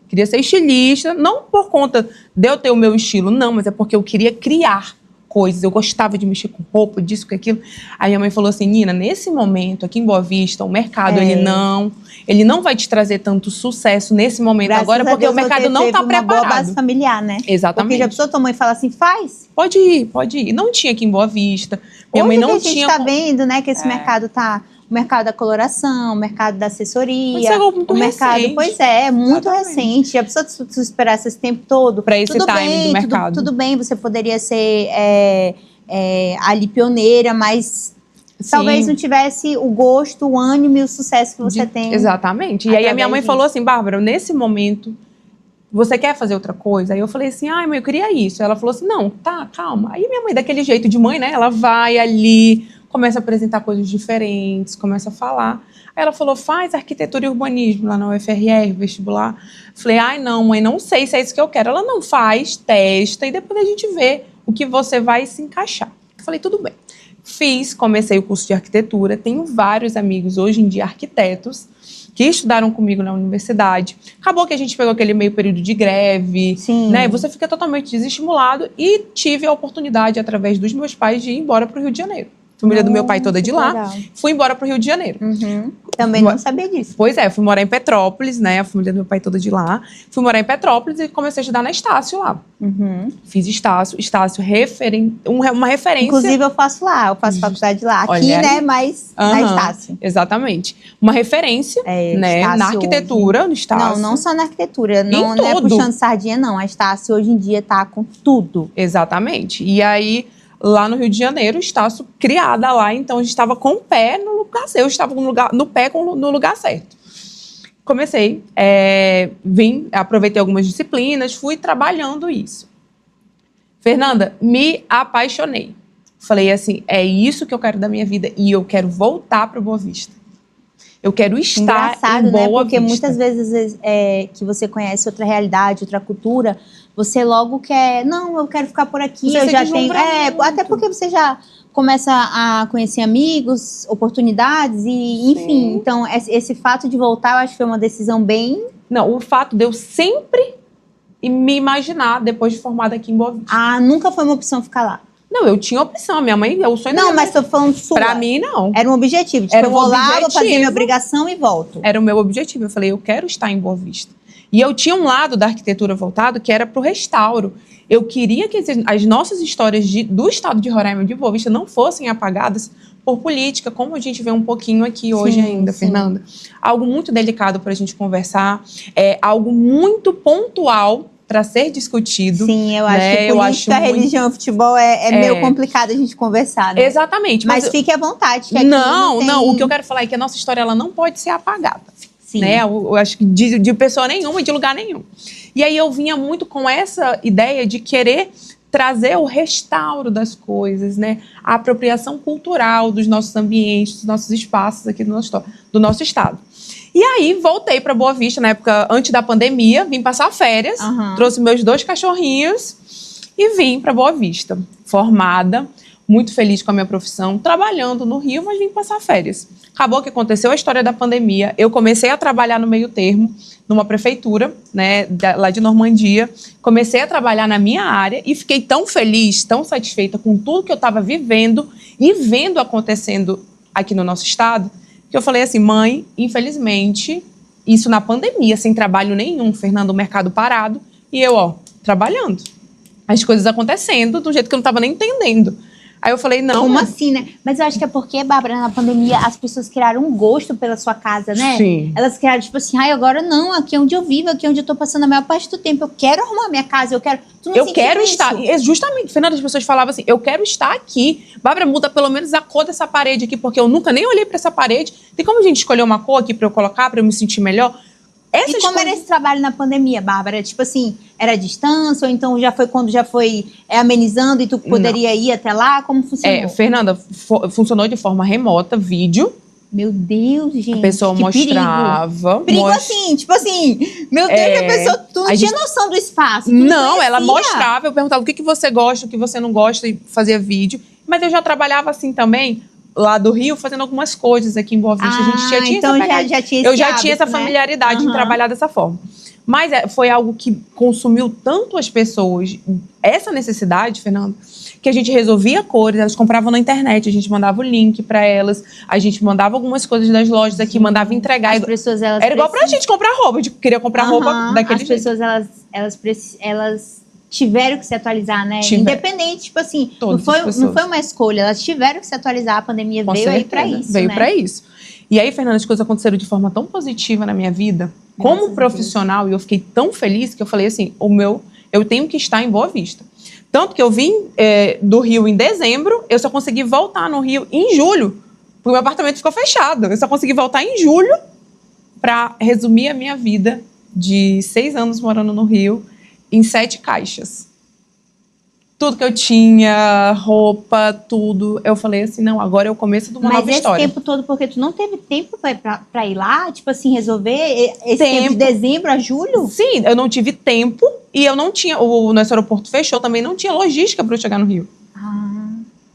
Queria ser estilista, não por conta de eu ter o meu estilo, não, mas é porque eu queria criar coisas, eu gostava de mexer com roupa, disso, com aquilo. Aí minha mãe falou assim, Nina, nesse momento, aqui em Boa Vista, o mercado, ele não vai te trazer tanto sucesso nesse momento agora, porque o mercado não tá preparado. Uma boa base familiar, né? Exatamente. Porque já precisou tua mãe fala assim, faz? Pode ir. Não tinha aqui em Boa Vista. Minha mãe não tinha. A gente tá vendo, né, que esse mercado tá... O mercado da coloração, o mercado da assessoria, muito o mercado, recente. Pois é muito recente. Já precisou tu esperasse esse tempo todo para esse time do mercado. Tudo bem, você poderia ser ali pioneira, mas talvez não tivesse o gosto, o ânimo e o sucesso que você tem. Exatamente. E aí a minha mãe falou assim, Bárbara, nesse momento, você quer fazer outra coisa? Aí eu falei assim, ai, mãe, eu queria isso. Ela falou assim, não, tá, calma. Aí minha mãe, daquele jeito de mãe, né, ela vai ali... começa a apresentar coisas diferentes, começa a falar. Aí ela falou, faz arquitetura e urbanismo lá na UFRR, vestibular. Falei, ai não, mãe, não sei se é isso que eu quero. Ela não faz, testa e depois a gente vê o que você vai se encaixar. Falei, tudo bem. Comecei o curso de arquitetura, tenho vários amigos hoje em dia arquitetos que estudaram comigo na universidade. Acabou que a gente pegou aquele meio período de greve, né? Você fica totalmente desestimulado e tive a oportunidade, através dos meus pais, de ir embora para o Rio de Janeiro. Família do meu pai toda de lá. Legal. Fui embora pro Rio de Janeiro. Também não sabia disso. Pois é, fui morar em Petrópolis, né? A família do meu pai toda de lá. Fui morar em Petrópolis e comecei a estudar na Estácio lá. Fiz Estácio uma referência. Inclusive eu faço lá, eu faço faculdade lá. Aqui, né? Mas na Estácio. Exatamente. Uma referência, né? Na arquitetura, no Estácio. Não só na arquitetura. Não é puxando sardinha, não. A Estácio hoje em dia tá com tudo. Exatamente. E aí... Lá no Rio de Janeiro, Estácio criada lá, então a gente estava com o pé no lugar certo, eu estava no pé no lugar certo. Comecei, aproveitei algumas disciplinas, fui trabalhando isso. Fernanda, me apaixonei. Falei assim, é isso que eu quero da minha vida e eu quero voltar para Boa Vista. Eu quero estar em Boa Vista. Porque muitas vezes que você conhece outra realidade, outra cultura, você logo quer, não, eu quero ficar por aqui, eu já tenho. Até porque você já começa a conhecer amigos, oportunidades, e enfim. Então, esse fato de voltar, eu acho que foi uma decisão bem. Não, o fato de eu sempre me imaginar depois de formada aqui em Boa Vista. Nunca foi uma opção ficar lá. Não, eu tinha opção. Minha mãe, o sonho Não, mas tô falando sua. Pra mim, não. Era um objetivo. Tipo, eu vou lá, vou fazer minha obrigação e volto. Era o meu objetivo. Eu falei, eu quero estar em Boa Vista. E eu tinha um lado da arquitetura voltado que era pro restauro. Eu queria que as nossas histórias do estado de Roraima, de Boa Vista, não fossem apagadas por política, como a gente vê um pouquinho aqui hoje ainda, Fernanda. Algo muito delicado pra gente conversar. Algo muito pontual para ser discutido. Sim, eu acho né? que política, religião e futebol é meio complicado a gente conversar, né? Exatamente. Mas fique à vontade. Que não, o que eu quero falar é que a nossa história ela não pode ser apagada. Sim. Né? Eu acho que de pessoa nenhuma, de lugar nenhum. E aí eu vinha muito com essa ideia de querer trazer o restauro das coisas, né? A apropriação cultural dos nossos ambientes, dos nossos espaços aqui do nosso estado. E aí voltei para Boa Vista na época antes da pandemia, vim passar férias, trouxe meus 2 cachorrinhos e vim para Boa Vista, formada, muito feliz com a minha profissão, trabalhando no Rio, mas vim passar férias. Acabou que aconteceu a história da pandemia, eu comecei a trabalhar no meio termo, numa prefeitura, né, lá de Normandia, comecei a trabalhar na minha área e fiquei tão feliz, tão satisfeita com tudo que eu estava vivendo e vendo acontecendo aqui no nosso estado, que eu falei assim, mãe, infelizmente, isso na pandemia, sem trabalho nenhum, Fernando, o mercado parado, e eu, trabalhando. As coisas acontecendo do jeito que eu não estava nem entendendo. Aí eu falei, não... Como assim, né? Mas eu acho que é porque, Bárbara, na pandemia, as pessoas criaram um gosto pela sua casa, né? Sim. Elas criaram, tipo assim, agora não, aqui é onde eu vivo, aqui é onde eu tô passando a maior parte do tempo. Eu quero arrumar minha casa, eu quero... Eu quero estar... Justamente, Fernanda, as pessoas falavam assim, eu quero estar aqui. Bárbara, muda pelo menos a cor dessa parede aqui, porque eu nunca nem olhei pra essa parede. Tem como a gente escolher uma cor aqui pra eu colocar, pra eu me sentir melhor? E como era esse trabalho na pandemia, Bárbara? Tipo assim, era à distância ou então já foi quando já foi amenizando e tu poderia ir até lá? Como funcionou? Fernanda, funcionou de forma remota, vídeo. Meu Deus, gente. A pessoa mostrava. Perigo assim, tipo assim, meu Deus, a pessoa, tu não tinha noção do espaço. Não, ela mostrava, eu perguntava o que você gosta, o que você não gosta e fazia vídeo. Mas eu já trabalhava assim também, lá do Rio, fazendo algumas coisas aqui em Boa Vista. A gente já tinha então já tinha esse hábito, tinha essa familiaridade em trabalhar dessa forma. Mas foi algo que consumiu tanto as pessoas, essa necessidade, Fernanda, que a gente resolvia cores, elas compravam na internet, a gente mandava o link para elas, a gente mandava algumas coisas das lojas aqui, mandava entregar. As pessoas, elas era igual pra gente comprar roupa, a gente queria comprar roupa daquele jeito. As pessoas, elas tiveram que se atualizar, né? Independente, tipo assim, não foi uma escolha, elas tiveram que se atualizar, a pandemia veio aí pra isso, Veio pra isso. E aí, Fernanda, as coisas aconteceram de forma tão positiva na minha vida, como profissional, e eu fiquei tão feliz que eu falei assim, eu tenho que estar em Boa Vista. Tanto que eu vim do Rio em dezembro, eu só consegui voltar no Rio em julho, porque o meu apartamento ficou fechado. Eu só consegui voltar em julho para resumir a minha vida de 6 anos morando no Rio em 7 caixas. Tudo que eu tinha, roupa, tudo. Eu falei assim, não, agora é o começo de uma nova história. Mas esse tempo todo, porque tu não teve tempo pra ir lá, tipo assim, resolver esse tempo de dezembro a julho? Sim, eu não tive tempo e eu não tinha, o nosso aeroporto fechou, também não tinha logística para eu chegar no Rio.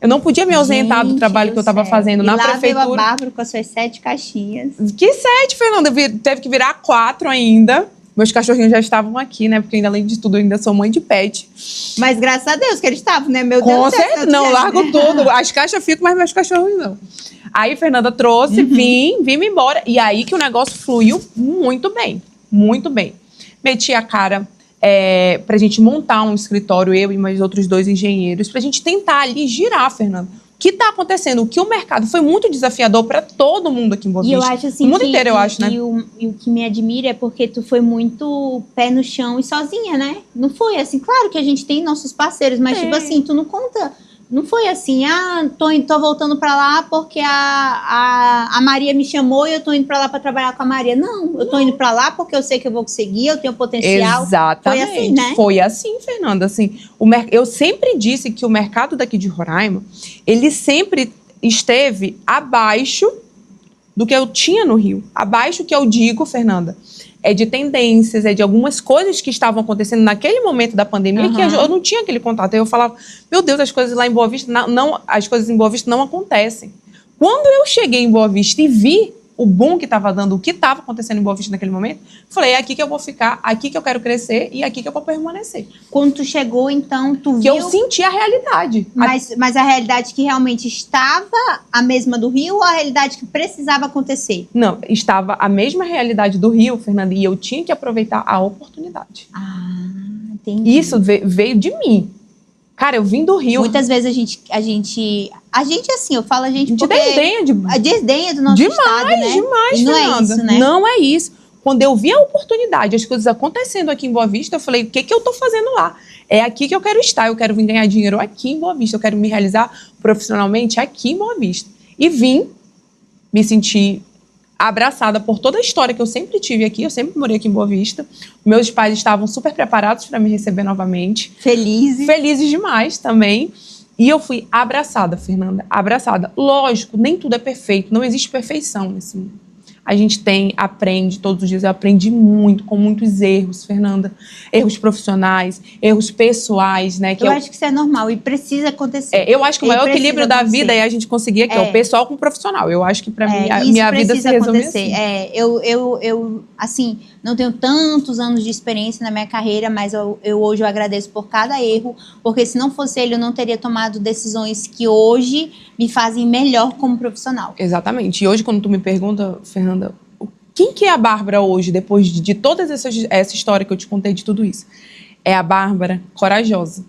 Eu não podia me ausentar do trabalho que eu estava fazendo na prefeitura. E lá veio a Bárbara com as suas 7 caixinhas. Que 7, Fernanda? Teve que virar 4 ainda. Meus cachorrinhos já estavam aqui, né? Porque além de tudo, eu ainda sou mãe de pet. Mas graças a Deus que eles estavam, né? Meu Deus do céu. Com certeza, não, largo tudo. As caixas ficam, mas meus cachorros não. Aí, Fernanda trouxe, vim embora. E aí que o negócio fluiu muito bem. Muito bem. Meti a cara pra gente montar um escritório, eu e mais outros 2 engenheiros, pra gente tentar ali girar, Fernanda. O que está acontecendo? O que o mercado foi muito desafiador para todo mundo aqui em Boa Vista. E eu acho assim, o mundo inteiro, eu acho, né? E o que me admira é porque tu foi muito pé no chão e sozinha, né? Não foi assim, claro que a gente tem nossos parceiros, mas tipo assim, tu não conta. Não foi assim, tô voltando pra lá porque a Maria me chamou e eu tô indo pra lá pra trabalhar com a Maria. Não, eu tô indo pra lá porque eu sei que eu vou conseguir, eu tenho potencial. Exatamente. Foi assim, né? Foi assim, Fernanda. Assim, eu sempre disse que o mercado daqui de Roraima, ele sempre esteve abaixo do que eu tinha no Rio. Abaixo que eu digo, Fernanda, é de tendências, é de algumas coisas que estavam acontecendo naquele momento da pandemia que eu não tinha aquele contato. Aí eu falava, meu Deus, as coisas lá em Boa Vista, as coisas em Boa Vista não acontecem. Quando eu cheguei em Boa Vista e vi o boom que estava dando, o que estava acontecendo em Boa Vista naquele momento, falei, é aqui que eu vou ficar, aqui que eu quero crescer e aqui que eu vou permanecer. Quando tu chegou, então, tu viu... Que eu senti a realidade. Mas a realidade que realmente estava a mesma do Rio ou a realidade que precisava acontecer? Não, estava a mesma realidade do Rio, Fernanda, e eu tinha que aproveitar a oportunidade. Entendi. Isso veio de mim. Cara, eu vim do Rio. Muitas vezes a gente assim, eu falo a gente porque... Desdenha a desdenha do nosso estado, né? Demais, e não Fernanda. é isso, né? Não é isso. quando eu vi a oportunidade, as coisas acontecendo aqui em Boa Vista, eu falei, o que eu tô fazendo lá? É aqui que eu quero estar, eu quero vir ganhar dinheiro aqui em Boa Vista, eu quero me realizar profissionalmente aqui em Boa Vista. E vim, me senti abraçada por toda a história que eu sempre tive aqui, eu sempre morei aqui em Boa Vista. Meus pais estavam super preparados para me receber novamente. Felizes demais também. E eu fui abraçada, Fernanda, abraçada. Lógico, nem tudo é perfeito, não existe perfeição nesse mundo. A gente aprende todos os dias, eu aprendi muito, com muitos erros, Fernanda. Erros profissionais, erros pessoais, né? Eu acho que isso é normal e precisa acontecer. Eu acho que o maior equilíbrio da vida é a gente conseguir aqui, o pessoal com o profissional. Eu acho que pra mim, a minha vida se resume assim. Eu, assim, não tenho tantos anos de experiência na minha carreira, mas hoje eu agradeço por cada erro, porque se não fosse ele, eu não teria tomado decisões que hoje me fazem melhor como profissional. Exatamente. E hoje, quando tu me pergunta, Fernanda, quem que é a Bárbara hoje, depois de toda essa história que eu te contei de tudo isso? É a Bárbara corajosa.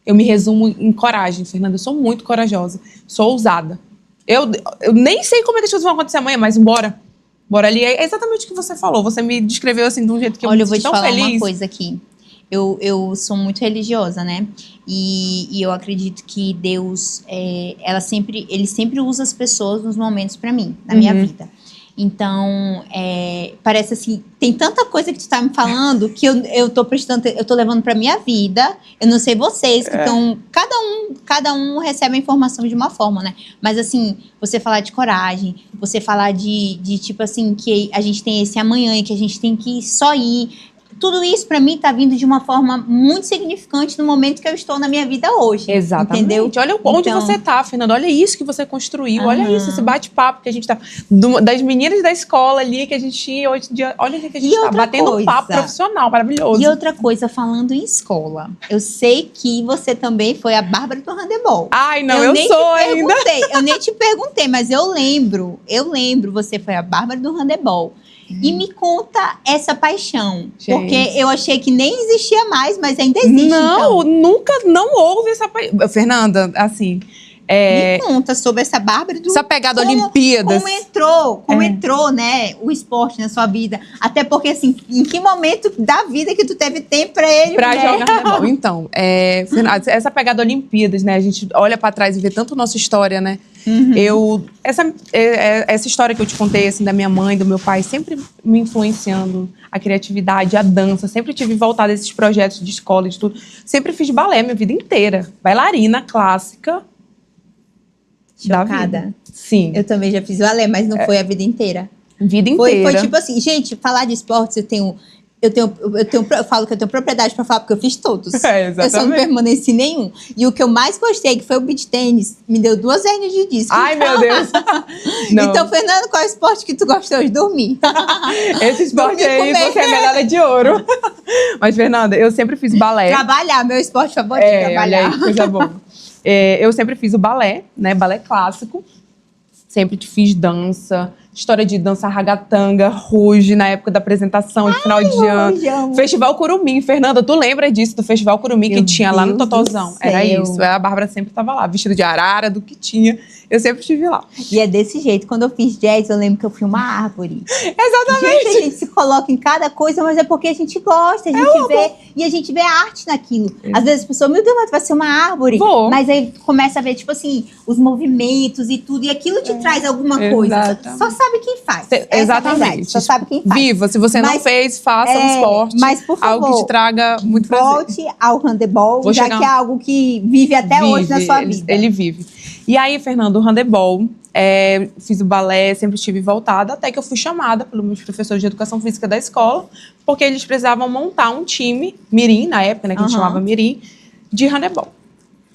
Eu me resumo em coragem, Fernanda. Eu sou muito corajosa. Sou ousada. Eu nem sei como é que as coisas vão acontecer amanhã, mas bora ali. É exatamente o que você falou. Você me descreveu assim de um jeito que eu me sinto tão feliz. Olha, eu vou te falar uma coisa aqui. Eu sou muito religiosa, né? E eu acredito que Deus, ele sempre usa as pessoas nos momentos para mim, na minha vida. Então, parece assim, tem tanta coisa que tu tá me falando que eu tô levando pra minha vida. Eu não sei vocês, que estão, cada um recebe a informação de uma forma, né? Mas assim, você falar de coragem, você falar de tipo assim, que a gente tem esse amanhã e que a gente tem que só ir. Tudo isso, pra mim, tá vindo de uma forma muito significante no momento que eu estou na minha vida hoje. Exatamente. Entendeu? Olha onde você tá, Fernanda. Olha isso que você construiu. Olha isso, esse bate-papo que a gente tá... Das meninas da escola ali que a gente tinha hoje em dia. Olha o que a gente tá batendo um papo profissional, maravilhoso. E outra coisa, falando em escola. Eu sei que você também foi a Bárbara do handebol. Ai, não, eu sou ainda. Eu nem te perguntei, mas eu lembro. Você foi a Bárbara do handebol. E me conta essa paixão. Gente. Porque eu achei que nem existia mais, mas ainda existe. Não, nunca não houve essa paixão. Fernanda, assim... Me conta sobre essa Bárbara do... Essa pegada Olimpíadas. Como entrou, né, o esporte na sua vida. Até porque, assim, em que momento da vida que tu teve tempo pra ele, pra jogar handebol. Então, Fernanda, essa pegada Olimpíadas, né, a gente olha pra trás e vê tanto nossa história, né. Essa história que eu te contei, assim, da minha mãe, do meu pai, sempre me influenciando, a criatividade, a dança, sempre tive voltado a esses projetos de escola, de tudo. Sempre fiz balé minha vida inteira. Bailarina clássica. Chocada. Sim. Eu também já fiz balé, mas não foi a vida inteira. Vida inteira. Foi tipo assim, gente, falar de esportes, eu falo que eu tenho propriedade pra falar, porque eu fiz todos. Eu só não permaneci nenhum. E o que eu mais gostei, que foi o beach tênis, me deu 2 hérnias de disco. Ai, meu Deus. Então, Fernando, qual é o esporte que tu gostou de dormir? Esse esporte aí, você é medalha de ouro. Mas, Fernanda, eu sempre fiz balé. Trabalhar, meu esporte favorito, trabalhar. Olha aí, coisa boa. Eu sempre fiz o balé, né? Balé clássico. Sempre fiz dança. História de dança ragatanga, ruge, na época da apresentação de final de ano. Festival Curumim. Fernanda, tu lembra disso, do Festival Curumim que tinha lá no Totozão? Era isso. A Bárbara sempre estava lá, vestida de arara, do que tinha. Eu sempre estive lá. E é desse jeito. Quando eu fiz jazz, eu lembro que eu fui uma árvore. Exatamente. Gente, a gente se coloca em cada coisa, mas é porque a gente gosta, a gente vê. E a gente vê a arte naquilo. Às vezes as pessoas, meu Deus, mas tu vai ser uma árvore. Mas aí começa a ver, tipo assim, os movimentos e tudo. E aquilo te traz alguma coisa. Só sabe quem faz. Exatamente. Só sabe quem faz. Viva. Se você não fez, faça um esporte. Mas, por favor, algo que te traga muito prazer. Volte ao handebol, já que é algo que vive até hoje na sua vida. Ele vive. E aí, Fernando, o handebol, fiz o balé, sempre estive voltada, até que eu fui chamada pelos meus professores de educação física da escola, porque eles precisavam montar um time, mirim, na época, né, que a gente chamava mirim, de handebol.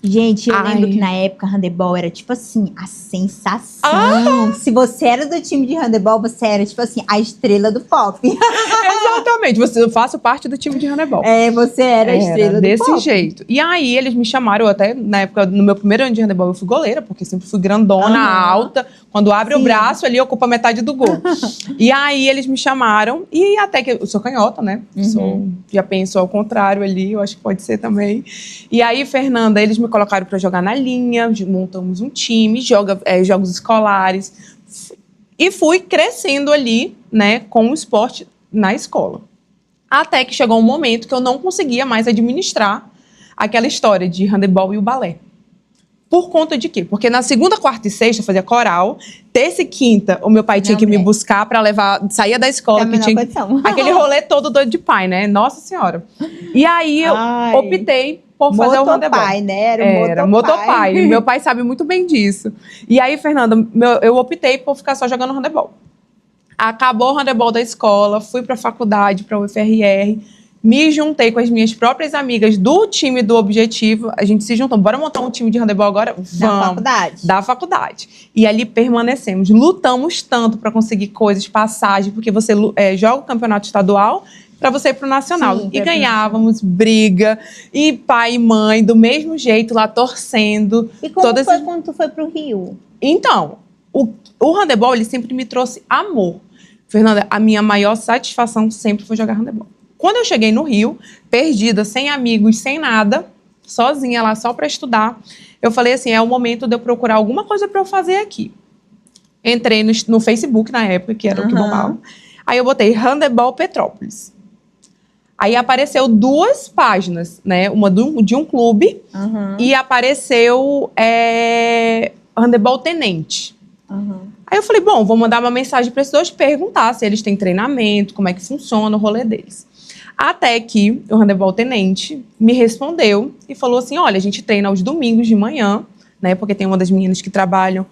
Gente, eu lembro que na época handebol era tipo assim, a sensação. Se você era do time de handebol, você era tipo assim, a estrela do pop. Exatamente, eu faço parte do time de handebol. Você era a estrela do pop. Desse jeito. E aí eles me chamaram, até na época, no meu primeiro ano de handebol, eu fui goleira, porque sempre fui grandona, alta. Quando abre o braço ali, ocupa metade do gol. E aí eles me chamaram, e até que eu sou canhota, né? Já penso ao contrário ali, eu acho que pode ser também. E aí, Fernanda, eles me colocaram para jogar na linha, montamos um time, jogos escolares. E fui crescendo ali, né, com o esporte na escola. Até que chegou um momento que eu não conseguia mais administrar aquela história de handebol e o balé. Por conta de quê? Porque na segunda, quarta e sexta eu fazia coral. Terça e quinta, o meu pai tinha que me buscar pra levar, saía da escola, que tinha aquele rolê todo doido de pai, né? Nossa Senhora. E aí eu optei por fazer o handebol. Motopai, né? Era motopai. Meu pai sabe muito bem disso. E aí, Fernanda, eu optei por ficar só jogando handebol. Acabou o handebol da escola, fui pra faculdade, pra UFRR. Me juntei com as minhas próprias amigas do time do Objetivo. A gente se juntou. Bora montar um time de handebol agora? Vamos. Da faculdade? Da faculdade. E ali permanecemos. Lutamos tanto para conseguir coisas, passagem, porque você joga o campeonato estadual para você ir pro nacional. Sim, e ganhávamos briga. E pai e mãe, do mesmo jeito, lá torcendo. E como foi quando tu foi pro Rio? Então, o handebol, ele sempre me trouxe amor. Fernanda, a minha maior satisfação sempre foi jogar handebol. Quando eu cheguei no Rio, perdida, sem amigos, sem nada, sozinha lá, só para estudar, eu falei assim, é o momento de eu procurar alguma coisa para eu fazer aqui. Entrei no Facebook na época, que era o que bombava. Aí eu botei Handebol Petrópolis. Aí apareceu 2 páginas, né? Uma de um clube e apareceu Handebol Tenente. Aí eu falei, bom, vou mandar uma mensagem para esses 2 perguntar se eles têm treinamento, como é que funciona o rolê deles. Até que o Handebol Tenente me respondeu e falou assim, olha, a gente treina aos domingos de manhã, né? Porque tem uma das meninas que trabalham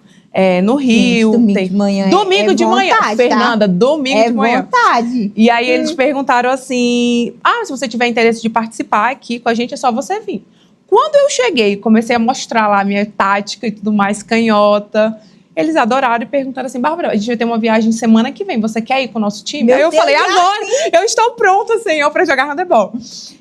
no Rio. Gente, domingo de manhã domingo de manhã, Fernanda, domingo de manhã. Vontade. E aí eles perguntaram assim, se você tiver interesse de participar aqui com a gente, é só você vir. Quando eu cheguei e comecei a mostrar lá a minha tática e tudo mais, canhota, eles adoraram e perguntaram assim, Bárbara, a gente vai ter uma viagem semana que vem, você quer ir com o nosso time? Aí eu falei, agora, eu estou pronta, senhor, para jogar handebol.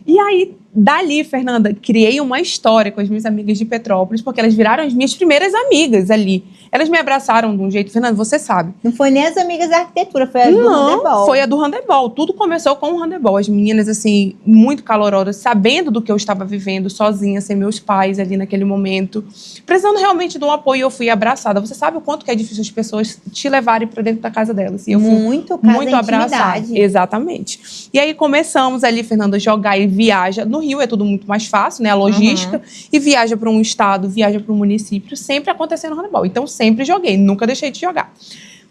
E aí, dali, Fernanda, criei uma história com as minhas amigas de Petrópolis, porque elas viraram as minhas primeiras amigas ali. Elas me abraçaram de um jeito, Fernanda, você sabe. Não foi nem as amigas da arquitetura, foi a do handebol. Não, foi a do handebol. Tudo começou com o handebol. As meninas, assim, muito calorosas, sabendo do que eu estava vivendo, sozinha, sem meus pais ali naquele momento, precisando realmente de um apoio, eu fui abraçada. Você sabe o quanto que é difícil as pessoas te levarem para dentro da casa delas. E eu fui muito abraçada. Exatamente. E aí começamos ali, Fernanda, jogar e viaja. No Rio é tudo muito mais fácil, né? A logística. E viaja para um estado, viaja para um município, sempre acontecendo handebol. Então, sempre joguei, nunca deixei de jogar.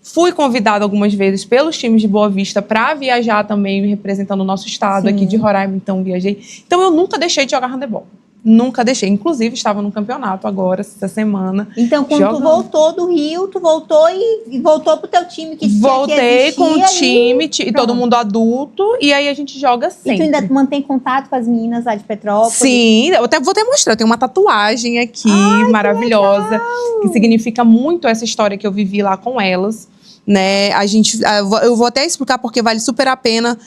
Fui convidada algumas vezes pelos times de Boa Vista para viajar também, representando o nosso estado aqui de Roraima, então viajei. Então eu nunca deixei de jogar handebol. Nunca deixei. Inclusive, estava no campeonato agora, essa semana. Então, quando tu voltou do Rio, tu voltou e voltou pro teu time que voltei com o time, todo mundo adulto, e aí a gente joga sempre. E tu ainda mantém contato com as meninas lá de Petrópolis? Sim, eu vou até mostrar. Eu tenho uma tatuagem aqui, maravilhosa, que significa muito essa história que eu vivi lá com elas. Né? Eu vou até explicar porque vale super a pena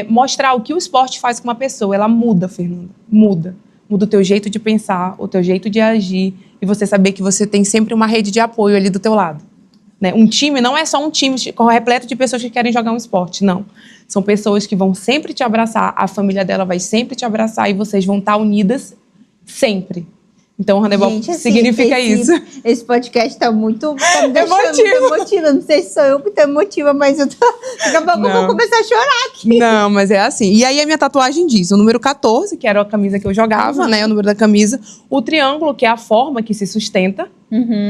mostrar o que o esporte faz com uma pessoa. Ela muda, Fernanda, muda o teu jeito de pensar, o teu jeito de agir, e você saber que você tem sempre uma rede de apoio ali do teu lado. Né? Um time não é só um time repleto de pessoas que querem jogar um esporte, não. São pessoas que vão sempre te abraçar, a família dela vai sempre te abraçar e vocês vão estar unidas sempre. Então, o handebol significa isso. Esse podcast tá me deixando emotiva. Não sei se sou eu que tô emotiva, mas daqui a pouco eu vou começar a chorar aqui. Não, mas é assim. E aí, a minha tatuagem diz o número 14, que era a camisa que eu jogava, né? O número da camisa. O triângulo, que é a forma que se sustenta,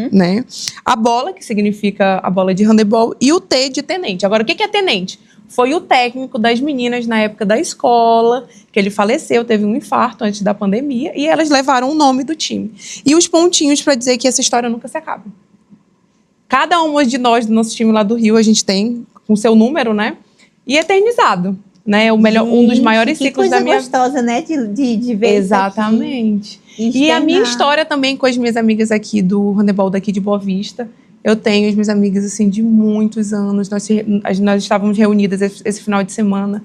né? A bola, que significa a bola de handebol. E o T de tenente. Agora, o que é tenente? Foi o técnico das meninas na época da escola, que ele faleceu, teve um infarto antes da pandemia, e elas levaram o nome do time. E os pontinhos para dizer que essa história nunca se acaba. Cada uma de nós, do nosso time lá do Rio, a gente tem com seu número, né? E eternizado, né? Um dos maiores ciclos da minha vida. Que coisa gostosa, né? De ver. Exatamente. E a minha história também com as minhas amigas aqui do handebol daqui de Boa Vista. Eu tenho as minhas amigas, assim, de muitos anos. Nós estávamos reunidas esse final de semana.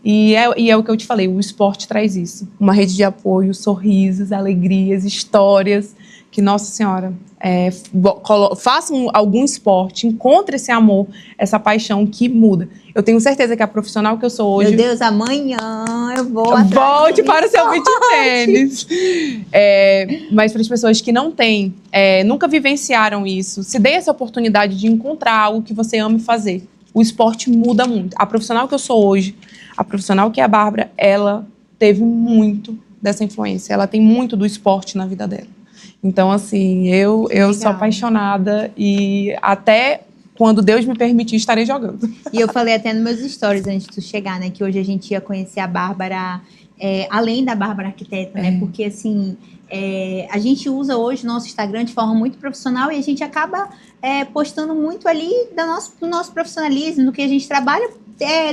E é o que eu te falei, o esporte traz isso. Uma rede de apoio, sorrisos, alegrias, histórias. Que, Nossa Senhora, façam algum esporte, encontre esse amor, essa paixão que muda. Eu tenho certeza que a profissional que eu sou hoje... Meu Deus, amanhã eu vou volte para o seu beach tênis. Mas para as pessoas que não têm, nunca vivenciaram isso, se dê essa oportunidade de encontrar algo que você ame fazer. o esporte muda muito. A profissional que eu sou hoje, a profissional que é a Bárbara, ela teve muito dessa influência. Ela tem muito do esporte na vida dela. Então, assim, eu sou apaixonada e até quando Deus me permitir, estarei jogando. E eu falei até nos meus stories antes de tu chegar, né? Que hoje a gente ia conhecer a Bárbara, além da Bárbara arquiteta, né? Porque, assim, a gente usa hoje o nosso Instagram de forma muito profissional e a gente acaba postando muito ali do nosso profissionalismo, do que a gente trabalha,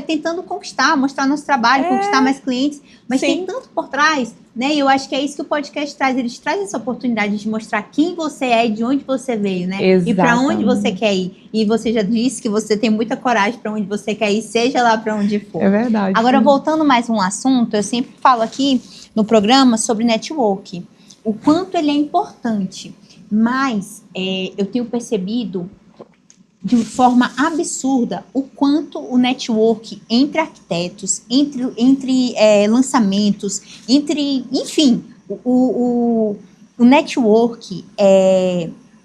tentando conquistar, mostrar nosso trabalho, conquistar mais clientes. Mas tem tanto por trás, né? E eu acho que é isso que o podcast traz. Ele te traz essa oportunidade de mostrar quem você é e de onde você veio, né? Exatamente. E para onde você quer ir. E você já disse que você tem muita coragem para onde você quer ir, seja lá para onde for. É verdade. Agora, voltando mais um assunto, eu sempre falo aqui no programa sobre network. O quanto ele é importante. Mas eu tenho percebido de forma absurda o quanto o network entre arquitetos, entre lançamentos, enfim, o network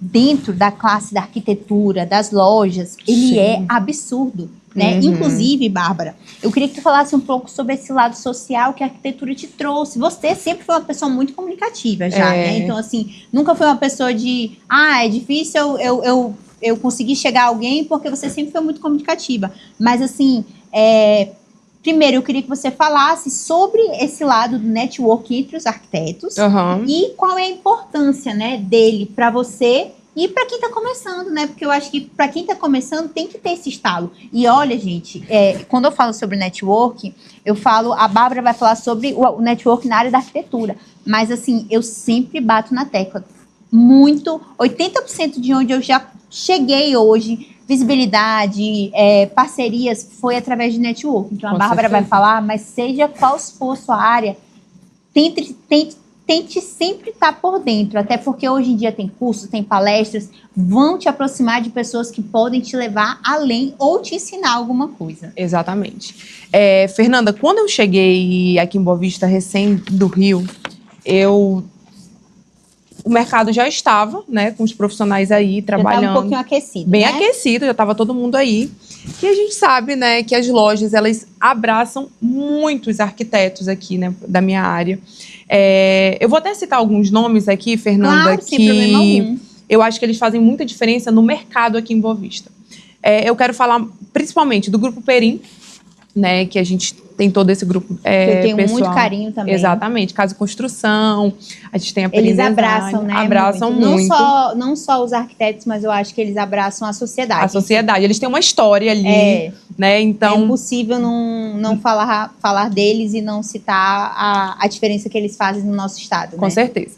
dentro da classe da arquitetura, das lojas, ele é absurdo, né? Inclusive, Bárbara, eu queria que tu falasse um pouco sobre esse lado social que a arquitetura te trouxe. Você sempre foi uma pessoa muito comunicativa já, né? Então, assim, nunca foi uma pessoa de, é difícil eu consegui chegar a alguém, porque você sempre foi muito comunicativa. Mas, assim, primeiro, eu queria que você falasse sobre esse lado do network entre os arquitetos e qual é a importância, né, dele para você e para quem está começando, né? Porque eu acho que para quem está começando tem que ter esse estalo. E olha, gente, quando eu falo sobre network, a Bárbara vai falar sobre o network na área da arquitetura. Mas, assim, eu sempre bato na tecla. 80% de onde eu já cheguei hoje, visibilidade, parcerias, foi através de network. Então, a Bárbara vai falar, mas seja qual for a sua área, tente sempre estar por dentro, até porque hoje em dia tem cursos, tem palestras, vão te aproximar de pessoas que podem te levar além ou te ensinar alguma coisa. Exatamente. Fernanda, quando eu cheguei aqui em Boa Vista, recém do Rio, o mercado já estava, né, com os profissionais aí trabalhando. Já estava um pouquinho aquecido, bem né? aquecido, já estava todo mundo aí. E a gente sabe, né, que as lojas, elas abraçam muitos arquitetos aqui, né, da minha área. Eu vou até citar alguns nomes aqui, Fernanda, claro, sem problema algum. Eu acho que eles fazem muita diferença no mercado aqui em Boa Vista. Eu quero falar principalmente do Grupo Perim, né, que a gente tem todo esse grupo eu tenho pessoal. Muito carinho também. Exatamente, Casa e Construção, a gente tem a Eles abraçam, né? Abraçam muito. Não só os arquitetos, mas eu acho que eles abraçam a sociedade. A sociedade, eles têm uma história ali, né? Então, é impossível não falar deles e não citar a diferença que eles fazem no nosso estado, com né? certeza.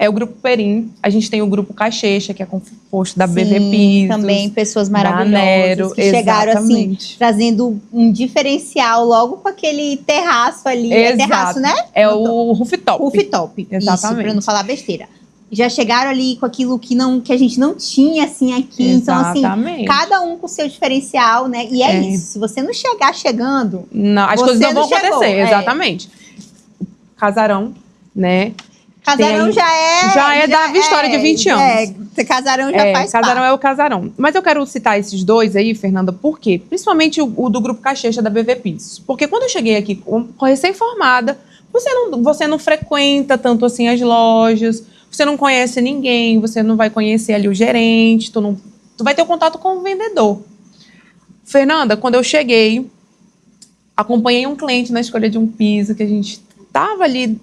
O Grupo Perim, a gente tem o Grupo Cachecha, que é composto da BV Pisos. Também pessoas maravilhosas Nero, que chegaram assim, trazendo um diferencial logo com aquele terraço ali. Exato. É terraço, né? O rooftop. Rooftop, exatamente. Isso, pra não falar besteira. Já chegaram ali com aquilo que a gente não tinha, assim, aqui. Exatamente. Então, assim, cada um com o seu diferencial, né? E é isso, se você não chegar chegando... Não, as coisas não vão acontecer, exatamente. Casarão, né? Casarão já é da Vitória de 20 anos. Casarão já faz Casarão parte. É o Casarão. Mas eu quero citar esses dois aí, Fernanda, por quê? Principalmente o do Grupo Cachecha, da BV Pisos. Porque quando eu cheguei aqui, recém-formada, você não frequenta tanto assim as lojas, você não conhece ninguém, você não vai conhecer ali o gerente, tu vai ter o contato com o vendedor. Fernanda, quando eu cheguei, acompanhei um cliente na escolha de um piso, que a gente estava ali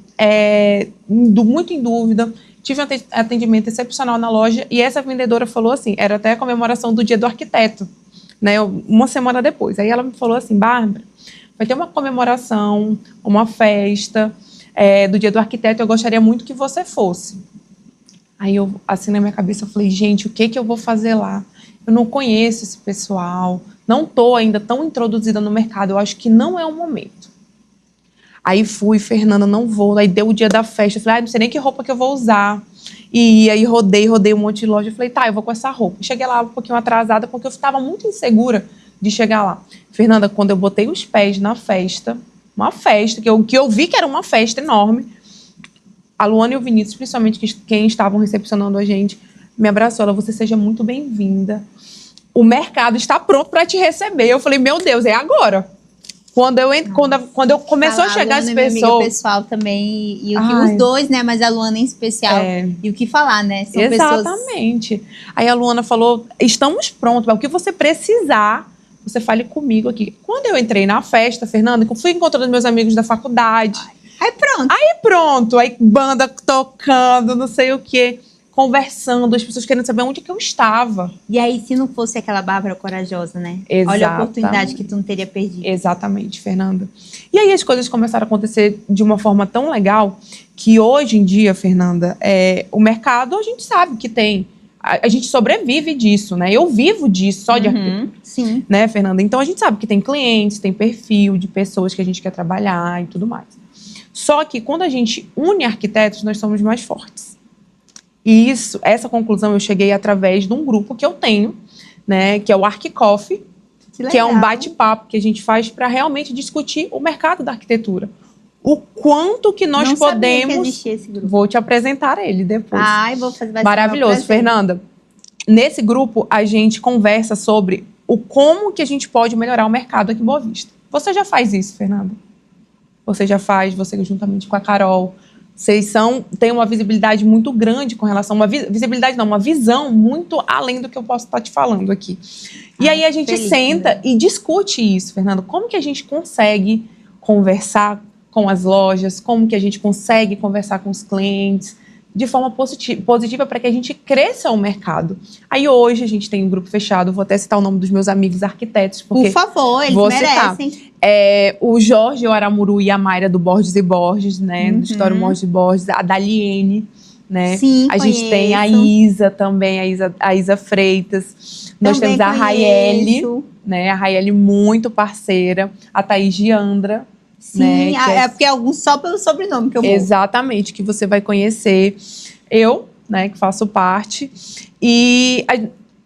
muito em dúvida, tive um atendimento excepcional na loja, e essa vendedora falou assim, era até a comemoração do Dia do Arquiteto, né, uma semana depois. Aí ela me falou assim, Bárbara, vai ter uma comemoração, uma festa do Dia do Arquiteto, eu gostaria muito que você fosse. Aí eu, assim na minha cabeça, eu falei, gente, o que eu vou fazer lá? Eu não conheço esse pessoal, não estou ainda tão introduzida no mercado, eu acho que não é o momento. Aí fui, Fernanda, não vou. Aí deu o dia da festa, eu falei, não sei nem que roupa que eu vou usar. E aí rodei um monte de loja, eu falei, eu vou com essa roupa. Cheguei lá um pouquinho atrasada, porque eu estava muito insegura de chegar lá. Fernanda, quando eu botei os pés na festa, uma festa, que eu vi que era uma festa enorme, a Luana e o Vinícius, principalmente quem estavam recepcionando a gente, me abraçou. Ela, você seja muito bem-vinda. o mercado está pronto para te receber. Eu falei, meu Deus, é agora. Quando eu começou a chegar as pessoas... Minha amiga pessoal também, e os dois, né? Mas a Luana em especial. E o que falar, né? São exatamente. Aí a Luana falou, estamos prontos, o que você precisar, você fale comigo aqui. Quando eu entrei na festa, Fernanda, fui encontrando meus amigos da faculdade. Aí pronto. Aí banda tocando, não sei o quê. Conversando, as pessoas querendo saber onde que eu estava. E aí, se não fosse aquela Bárbara corajosa, né? Exatamente. Olha a oportunidade que tu não teria perdido. Exatamente, Fernanda. E aí as coisas começaram a acontecer de uma forma tão legal que hoje em dia, Fernanda, o mercado a gente sabe que tem. A gente sobrevive disso, né? Eu vivo disso, só de arquitetura. Sim. Né, Fernanda? Então a gente sabe que tem clientes, tem perfil de pessoas que a gente quer trabalhar e tudo mais. Só que quando a gente une arquitetos, nós somos mais fortes. E essa conclusão eu cheguei através de um grupo que eu tenho, né, que é o Arc Coffee, que é um bate-papo que a gente faz para realmente discutir o mercado da arquitetura. O quanto que nós podemos... Que existia esse grupo. Vou te apresentar ele depois. Vou fazer. Maravilhoso, Fernanda. Nesse grupo, a gente conversa sobre como que a gente pode melhorar o mercado aqui em Boa Vista. Você já faz isso, Fernanda? Você já faz, você juntamente com a Carol... Vocês têm uma visibilidade muito grande com relação... Uma visão muito além do que eu posso estar te falando aqui. E aí a gente senta e discute isso, Fernando. Como que a gente consegue conversar com as lojas? Como que a gente consegue conversar com os clientes? De forma positiva para que a gente cresça o mercado. Aí hoje a gente tem um grupo fechado. Vou até citar o nome dos meus amigos arquitetos. Porque por favor, eles merecem. O Jorge, o Aramuru e a Mayra do Borges e Borges, né? Do História Borges e Borges. A Daliene, né? Sim, a gente tem a Isa também, a Isa Freitas. Nós temos a Raiele, né? A Raiele muito parceira. A Thaís Giandra. Sim, né, porque alguns só pelo sobrenome que eu vou. Exatamente, que você vai conhecer. Eu, né, que faço parte. E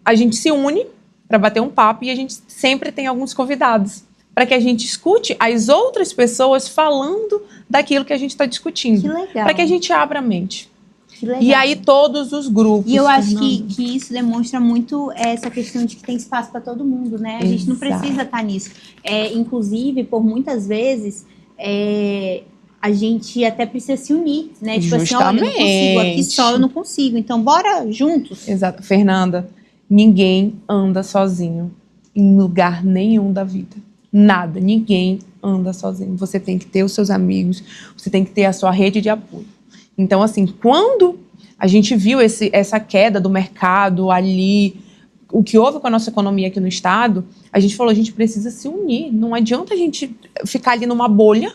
a gente se une para bater um papo e a gente sempre tem alguns convidados para que a gente escute as outras pessoas falando daquilo que a gente está discutindo. Que legal. Para que a gente abra a mente. Que legal. E aí todos os grupos. E eu acho que isso demonstra muito essa questão de que tem espaço para todo mundo, né? A gente não precisa estar nisso. Inclusive, por muitas vezes, a gente até precisa se unir, né? Tipo assim, olha, eu não consigo, aqui só eu não consigo. Então, bora juntos. Exato. Fernanda, ninguém anda sozinho em lugar nenhum da vida. Nada, ninguém anda sozinho. Você tem que ter os seus amigos, você tem que ter a sua rede de apoio. Então, assim, quando a gente viu essa queda do mercado ali, o que houve com a nossa economia aqui no estado, a gente falou, a gente precisa se unir. Não adianta a gente ficar ali numa bolha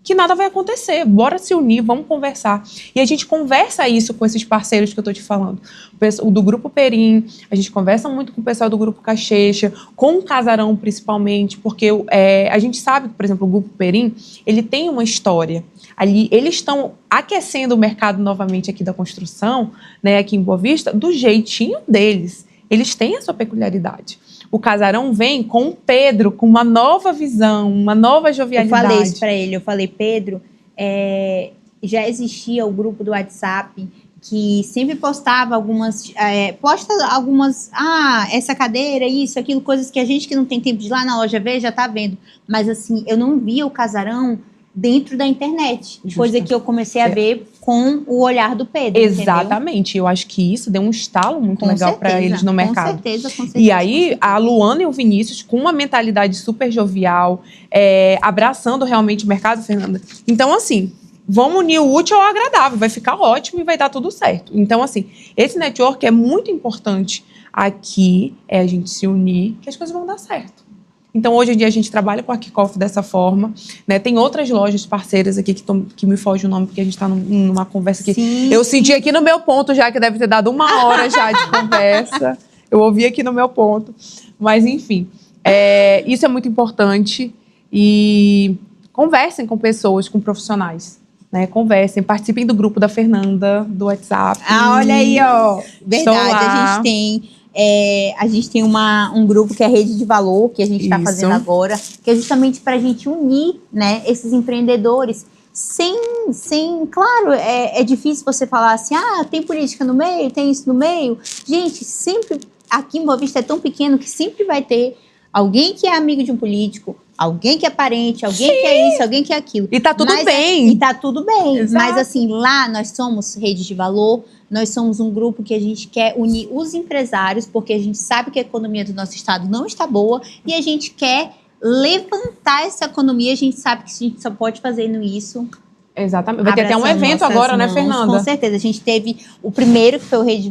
que nada vai acontecer. Bora se unir, vamos conversar. E a gente conversa isso com esses parceiros que eu tô te falando. O do Grupo Perim, a gente conversa muito com o pessoal do Grupo Cachecha, com o Casarão principalmente, porque a gente sabe que, por exemplo, o Grupo Perim, ele tem uma história. Ali, eles estão aquecendo o mercado novamente aqui da construção, né, aqui em Boa Vista, do jeitinho deles. Eles têm a sua peculiaridade. O Casarão vem com o Pedro, com uma nova visão, uma nova jovialidade. Eu falei isso pra ele, eu falei, Pedro, já existia o grupo do WhatsApp que sempre postava algumas, essa cadeira, isso, aquilo, coisas que a gente que não tem tempo de ir lá na loja ver, já tá vendo. Mas assim, eu não via o Casarão dentro da internet, coisa que eu comecei a ver com o olhar do Pedro. Exatamente, entendeu? Eu acho que isso deu um estalo muito legal para eles no mercado. Com certeza. E aí, a Luana e o Vinícius, com uma mentalidade super jovial, abraçando realmente o mercado, Fernanda. Então, assim, vamos unir o útil ao agradável, vai ficar ótimo e vai dar tudo certo. Então, assim, esse network é muito importante aqui, a gente se unir, que as coisas vão dar certo. Então, hoje em dia, a gente trabalha com a Kickoff dessa forma, né? Tem outras lojas parceiras aqui que me foge o nome, porque a gente está numa conversa que... Sim. Eu senti aqui no meu ponto já, que deve ter dado 1 hora já de conversa. Eu ouvi aqui no meu ponto. Mas, enfim, isso é muito importante. E conversem com pessoas, com profissionais. Né? Conversem, participem do grupo da Fernanda, do WhatsApp. Olha aí, ó. Verdade, a gente tem um grupo que é a Rede de Valor, que a gente está fazendo agora, que é justamente para a gente unir, né, esses empreendedores claro, é difícil você falar assim, tem política no meio, tem isso no meio. Gente, sempre aqui em Boa Vista é tão pequeno que sempre vai ter alguém que é amigo de um político, alguém que é parente, alguém que é isso, alguém que é aquilo. E tá tudo bem. E tá tudo bem. Exato. Mas assim, lá nós somos rede de valor, nós somos um grupo que a gente quer unir os empresários, porque a gente sabe que a economia do nosso estado não está boa e a gente quer levantar essa economia. A gente sabe que a gente só pode fazer isso. Exatamente. Vai ter até um evento agora, né, Fernanda? Com certeza. A gente teve o primeiro, que foi o Rede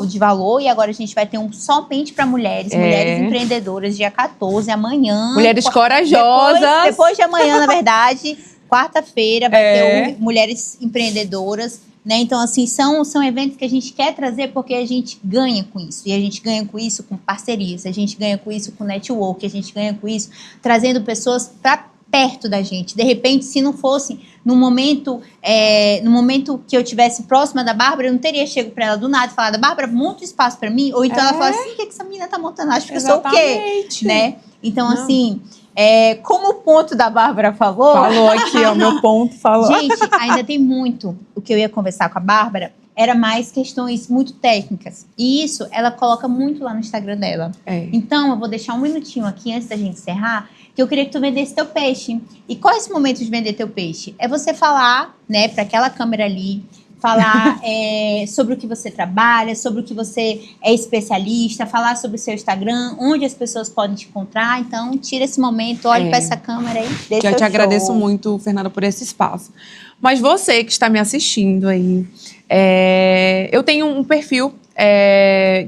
de Valor, e agora a gente vai ter um somente para mulheres, mulheres empreendedoras, dia 14, amanhã. Mulheres corajosas. Depois de amanhã, na verdade, quarta-feira, vai ter mulheres empreendedoras. Né? Então, assim, são eventos que a gente quer trazer porque a gente ganha com isso. E a gente ganha com isso com parcerias, a gente ganha com isso com network, a gente ganha com isso trazendo pessoas para perto da gente. De repente, se não fosse no momento que eu tivesse próxima da Bárbara, eu não teria chego para ela do nada e falado, Bárbara, monta espaço para mim. Ou então ela fala assim, o que essa menina tá montando? Acho que eu sou o quê? Né? Então, assim... como o ponto da Bárbara falou aqui, ó, meu ponto falou. Gente, ainda tem muito. O que eu ia conversar com a Bárbara era mais questões muito técnicas. E isso ela coloca muito lá no Instagram dela. Então, eu vou deixar um minutinho aqui antes da gente encerrar, que eu queria que tu vendesse teu peixe. E qual é esse momento de vender teu peixe? É você falar, né, para aquela câmera ali, falar sobre o que você trabalha, sobre o que você é especialista, falar sobre o seu Instagram, onde as pessoas podem te encontrar. Então, tira esse momento, olhe para essa câmera aí, dê seu Eu te show. agradeço muito, Fernanda, por esse espaço. Mas você que está me assistindo aí, eu tenho um perfil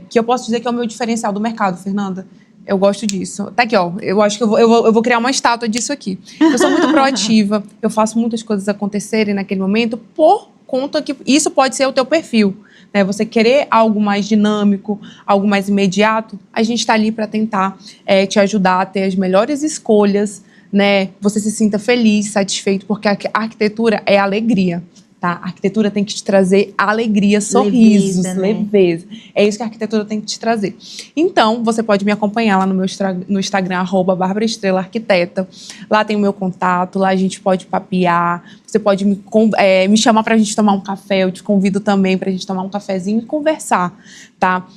que eu posso dizer que é o meu diferencial do mercado, Fernanda. Eu gosto disso. Tá aqui, ó. Eu acho que eu vou criar uma estátua disso aqui. Eu sou muito proativa, eu faço muitas coisas acontecerem naquele momento por conta que isso pode ser o teu perfil, né? Você querer algo mais dinâmico, algo mais imediato, a gente está ali para tentar te ajudar a ter as melhores escolhas, né? Você se sinta feliz, satisfeito, porque a arquitetura é alegria. Tá? A arquitetura tem que te trazer alegria, sorrisos, leveza. É isso que a arquitetura tem que te trazer. Então, você pode me acompanhar lá no Instagram, @BárbaraEstrelaArquiteta. Lá tem o meu contato, lá a gente pode papear. Você pode me chamar pra gente tomar um café. Eu te convido também pra gente tomar um cafezinho e conversar, tá?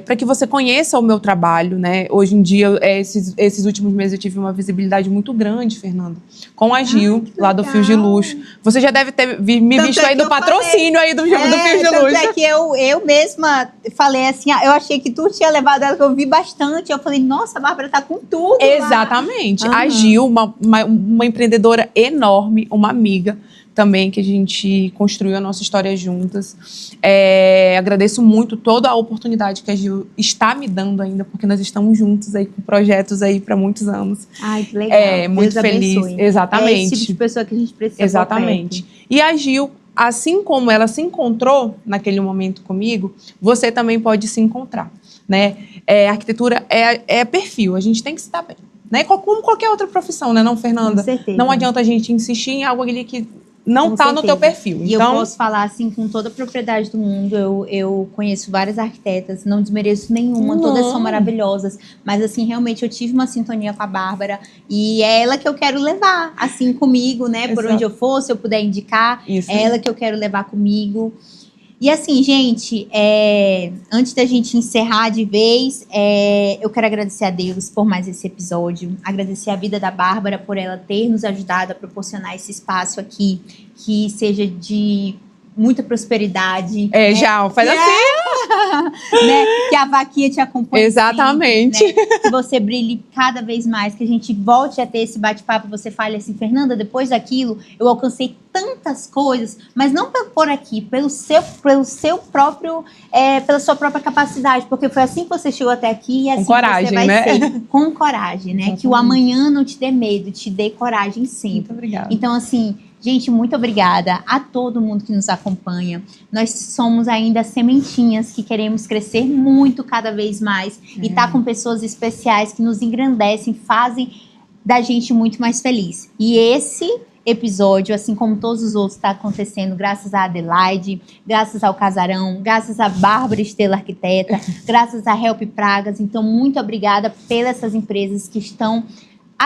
Para que você conheça o meu trabalho, né? Hoje em dia, esses últimos meses eu tive uma visibilidade muito grande, Fernanda, com a Gil, lá do Fios de Luxo. Você já deve ter me visto aí do patrocínio aí do Fios de Luxo. É que eu mesma falei assim, eu achei que tu tinha levado ela, que eu vi bastante. Eu falei, nossa, a Bárbara tá com tudo. Exatamente. A Gil, uma empreendedora enorme, uma amiga também, que a gente construiu a nossa história juntas. Agradeço muito toda a oportunidade que a Gil está me dando ainda, porque nós estamos juntos aí com projetos aí para muitos anos. Ai, que legal. Muito Deus feliz. abençoe. Exatamente. É esse tipo de pessoa que a gente precisa. Exatamente. E a Gil, assim como ela se encontrou naquele momento comigo, você também pode se encontrar, né? Arquitetura é perfil, a gente tem que se dar bem, né? Como qualquer outra profissão, né, não, Fernanda? Com certeza. Não adianta a gente insistir em algo ali que não está no teu perfil. E então, eu posso falar assim com toda a propriedade do mundo. Eu conheço várias arquitetas, não desmereço nenhuma, todas são maravilhosas. Mas assim, realmente eu tive uma sintonia com a Bárbara e é ela que eu quero levar, assim, comigo, né? Por onde eu for, se eu puder indicar, é ela que eu quero levar comigo. E assim, gente, antes da gente encerrar de vez, eu quero agradecer a Deus por mais esse episódio, agradecer a vida da Bárbara por ela ter nos ajudado a proporcionar esse espaço aqui, que seja de muita prosperidade. Né? Já, faz assim. Né? Que a vaquinha te acompanhe. Exatamente. Sempre, né? Que você brilhe cada vez mais, que a gente volte a ter esse bate-papo, você fale assim, Fernanda, depois daquilo, eu alcancei tantas coisas, mas não por aqui, pelo seu próprio, pela sua própria capacidade, porque foi assim que você chegou até aqui e assim com coragem, você vai né? ser. Com coragem, né? Que o amanhã não te dê medo, te dê coragem sempre. Muito obrigada. Então, assim, gente, muito obrigada a todo mundo que nos acompanha. Nós somos ainda sementinhas que queremos crescer muito cada vez mais e tá com pessoas especiais que nos engrandecem, fazem da gente muito mais feliz. E esse episódio, assim como todos os outros, está acontecendo graças a Adelaide, graças ao Casarão, graças a Bárbara Estrela Arquiteta, graças a Help Pragas. Então, muito obrigada pelas essas empresas que estão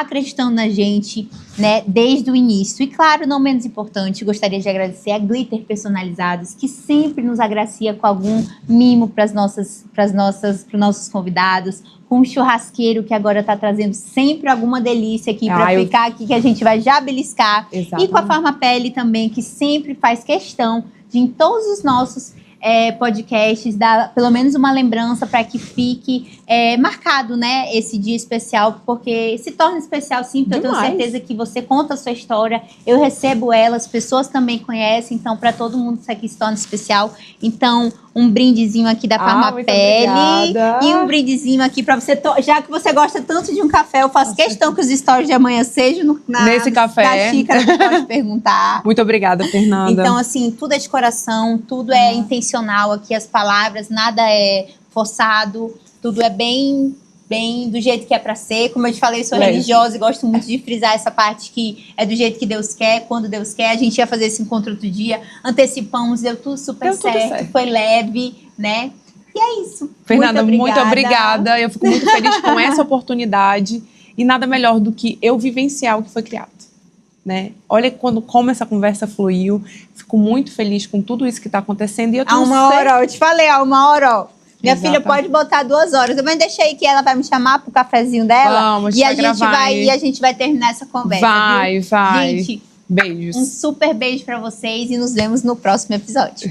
acreditando na gente, né, desde o início. E claro, não menos importante, gostaria de agradecer a Glitter Personalizados, que sempre nos agracia com algum mimo para os nossos convidados, com um churrasqueiro que agora está trazendo sempre alguma delícia aqui para ficar aqui, que a gente vai já beliscar. Exatamente. E com a Farmapele também, que sempre faz questão de, em todos os nossos podcasts, dar pelo menos uma lembrança para que fique marcado, né, esse dia especial, porque se torna especial sim, porque eu tenho certeza que você conta a sua história, eu recebo ela, as pessoas também conhecem, então para todo mundo isso aqui se torna especial. Então, um brindezinho aqui da Farmapele e um brindezinho aqui para você, já que você gosta tanto de um café, eu faço questão que os stories de amanhã sejam nesse café, da xícara que pode perguntar. Muito obrigada, Fernanda. Então, assim, tudo é de coração, tudo é intencional aqui, as palavras, nada é forçado, tudo é bem do jeito que é para ser. Como eu te falei, sou religiosa e gosto muito de frisar essa parte que é do jeito que Deus quer, quando Deus quer. A gente ia fazer esse encontro outro dia, antecipamos, deu tudo super certo, foi leve, né? E é isso. Fernanda, muito obrigada. Eu fico muito feliz com essa oportunidade e nada melhor do que eu vivenciar o que foi criado, né? Olha como essa conversa fluiu. Fico muito feliz com tudo isso que está acontecendo. E eu tenho hora, eu te falei, há 1 hora, ó. Minha filha pode botar 2 horas. Mas deixa aí que ela vai me chamar pro cafezinho dela. Vamos, e a gente vai terminar essa conversa. Vai. Gente, beijos. Um super beijo pra vocês e nos vemos no próximo episódio.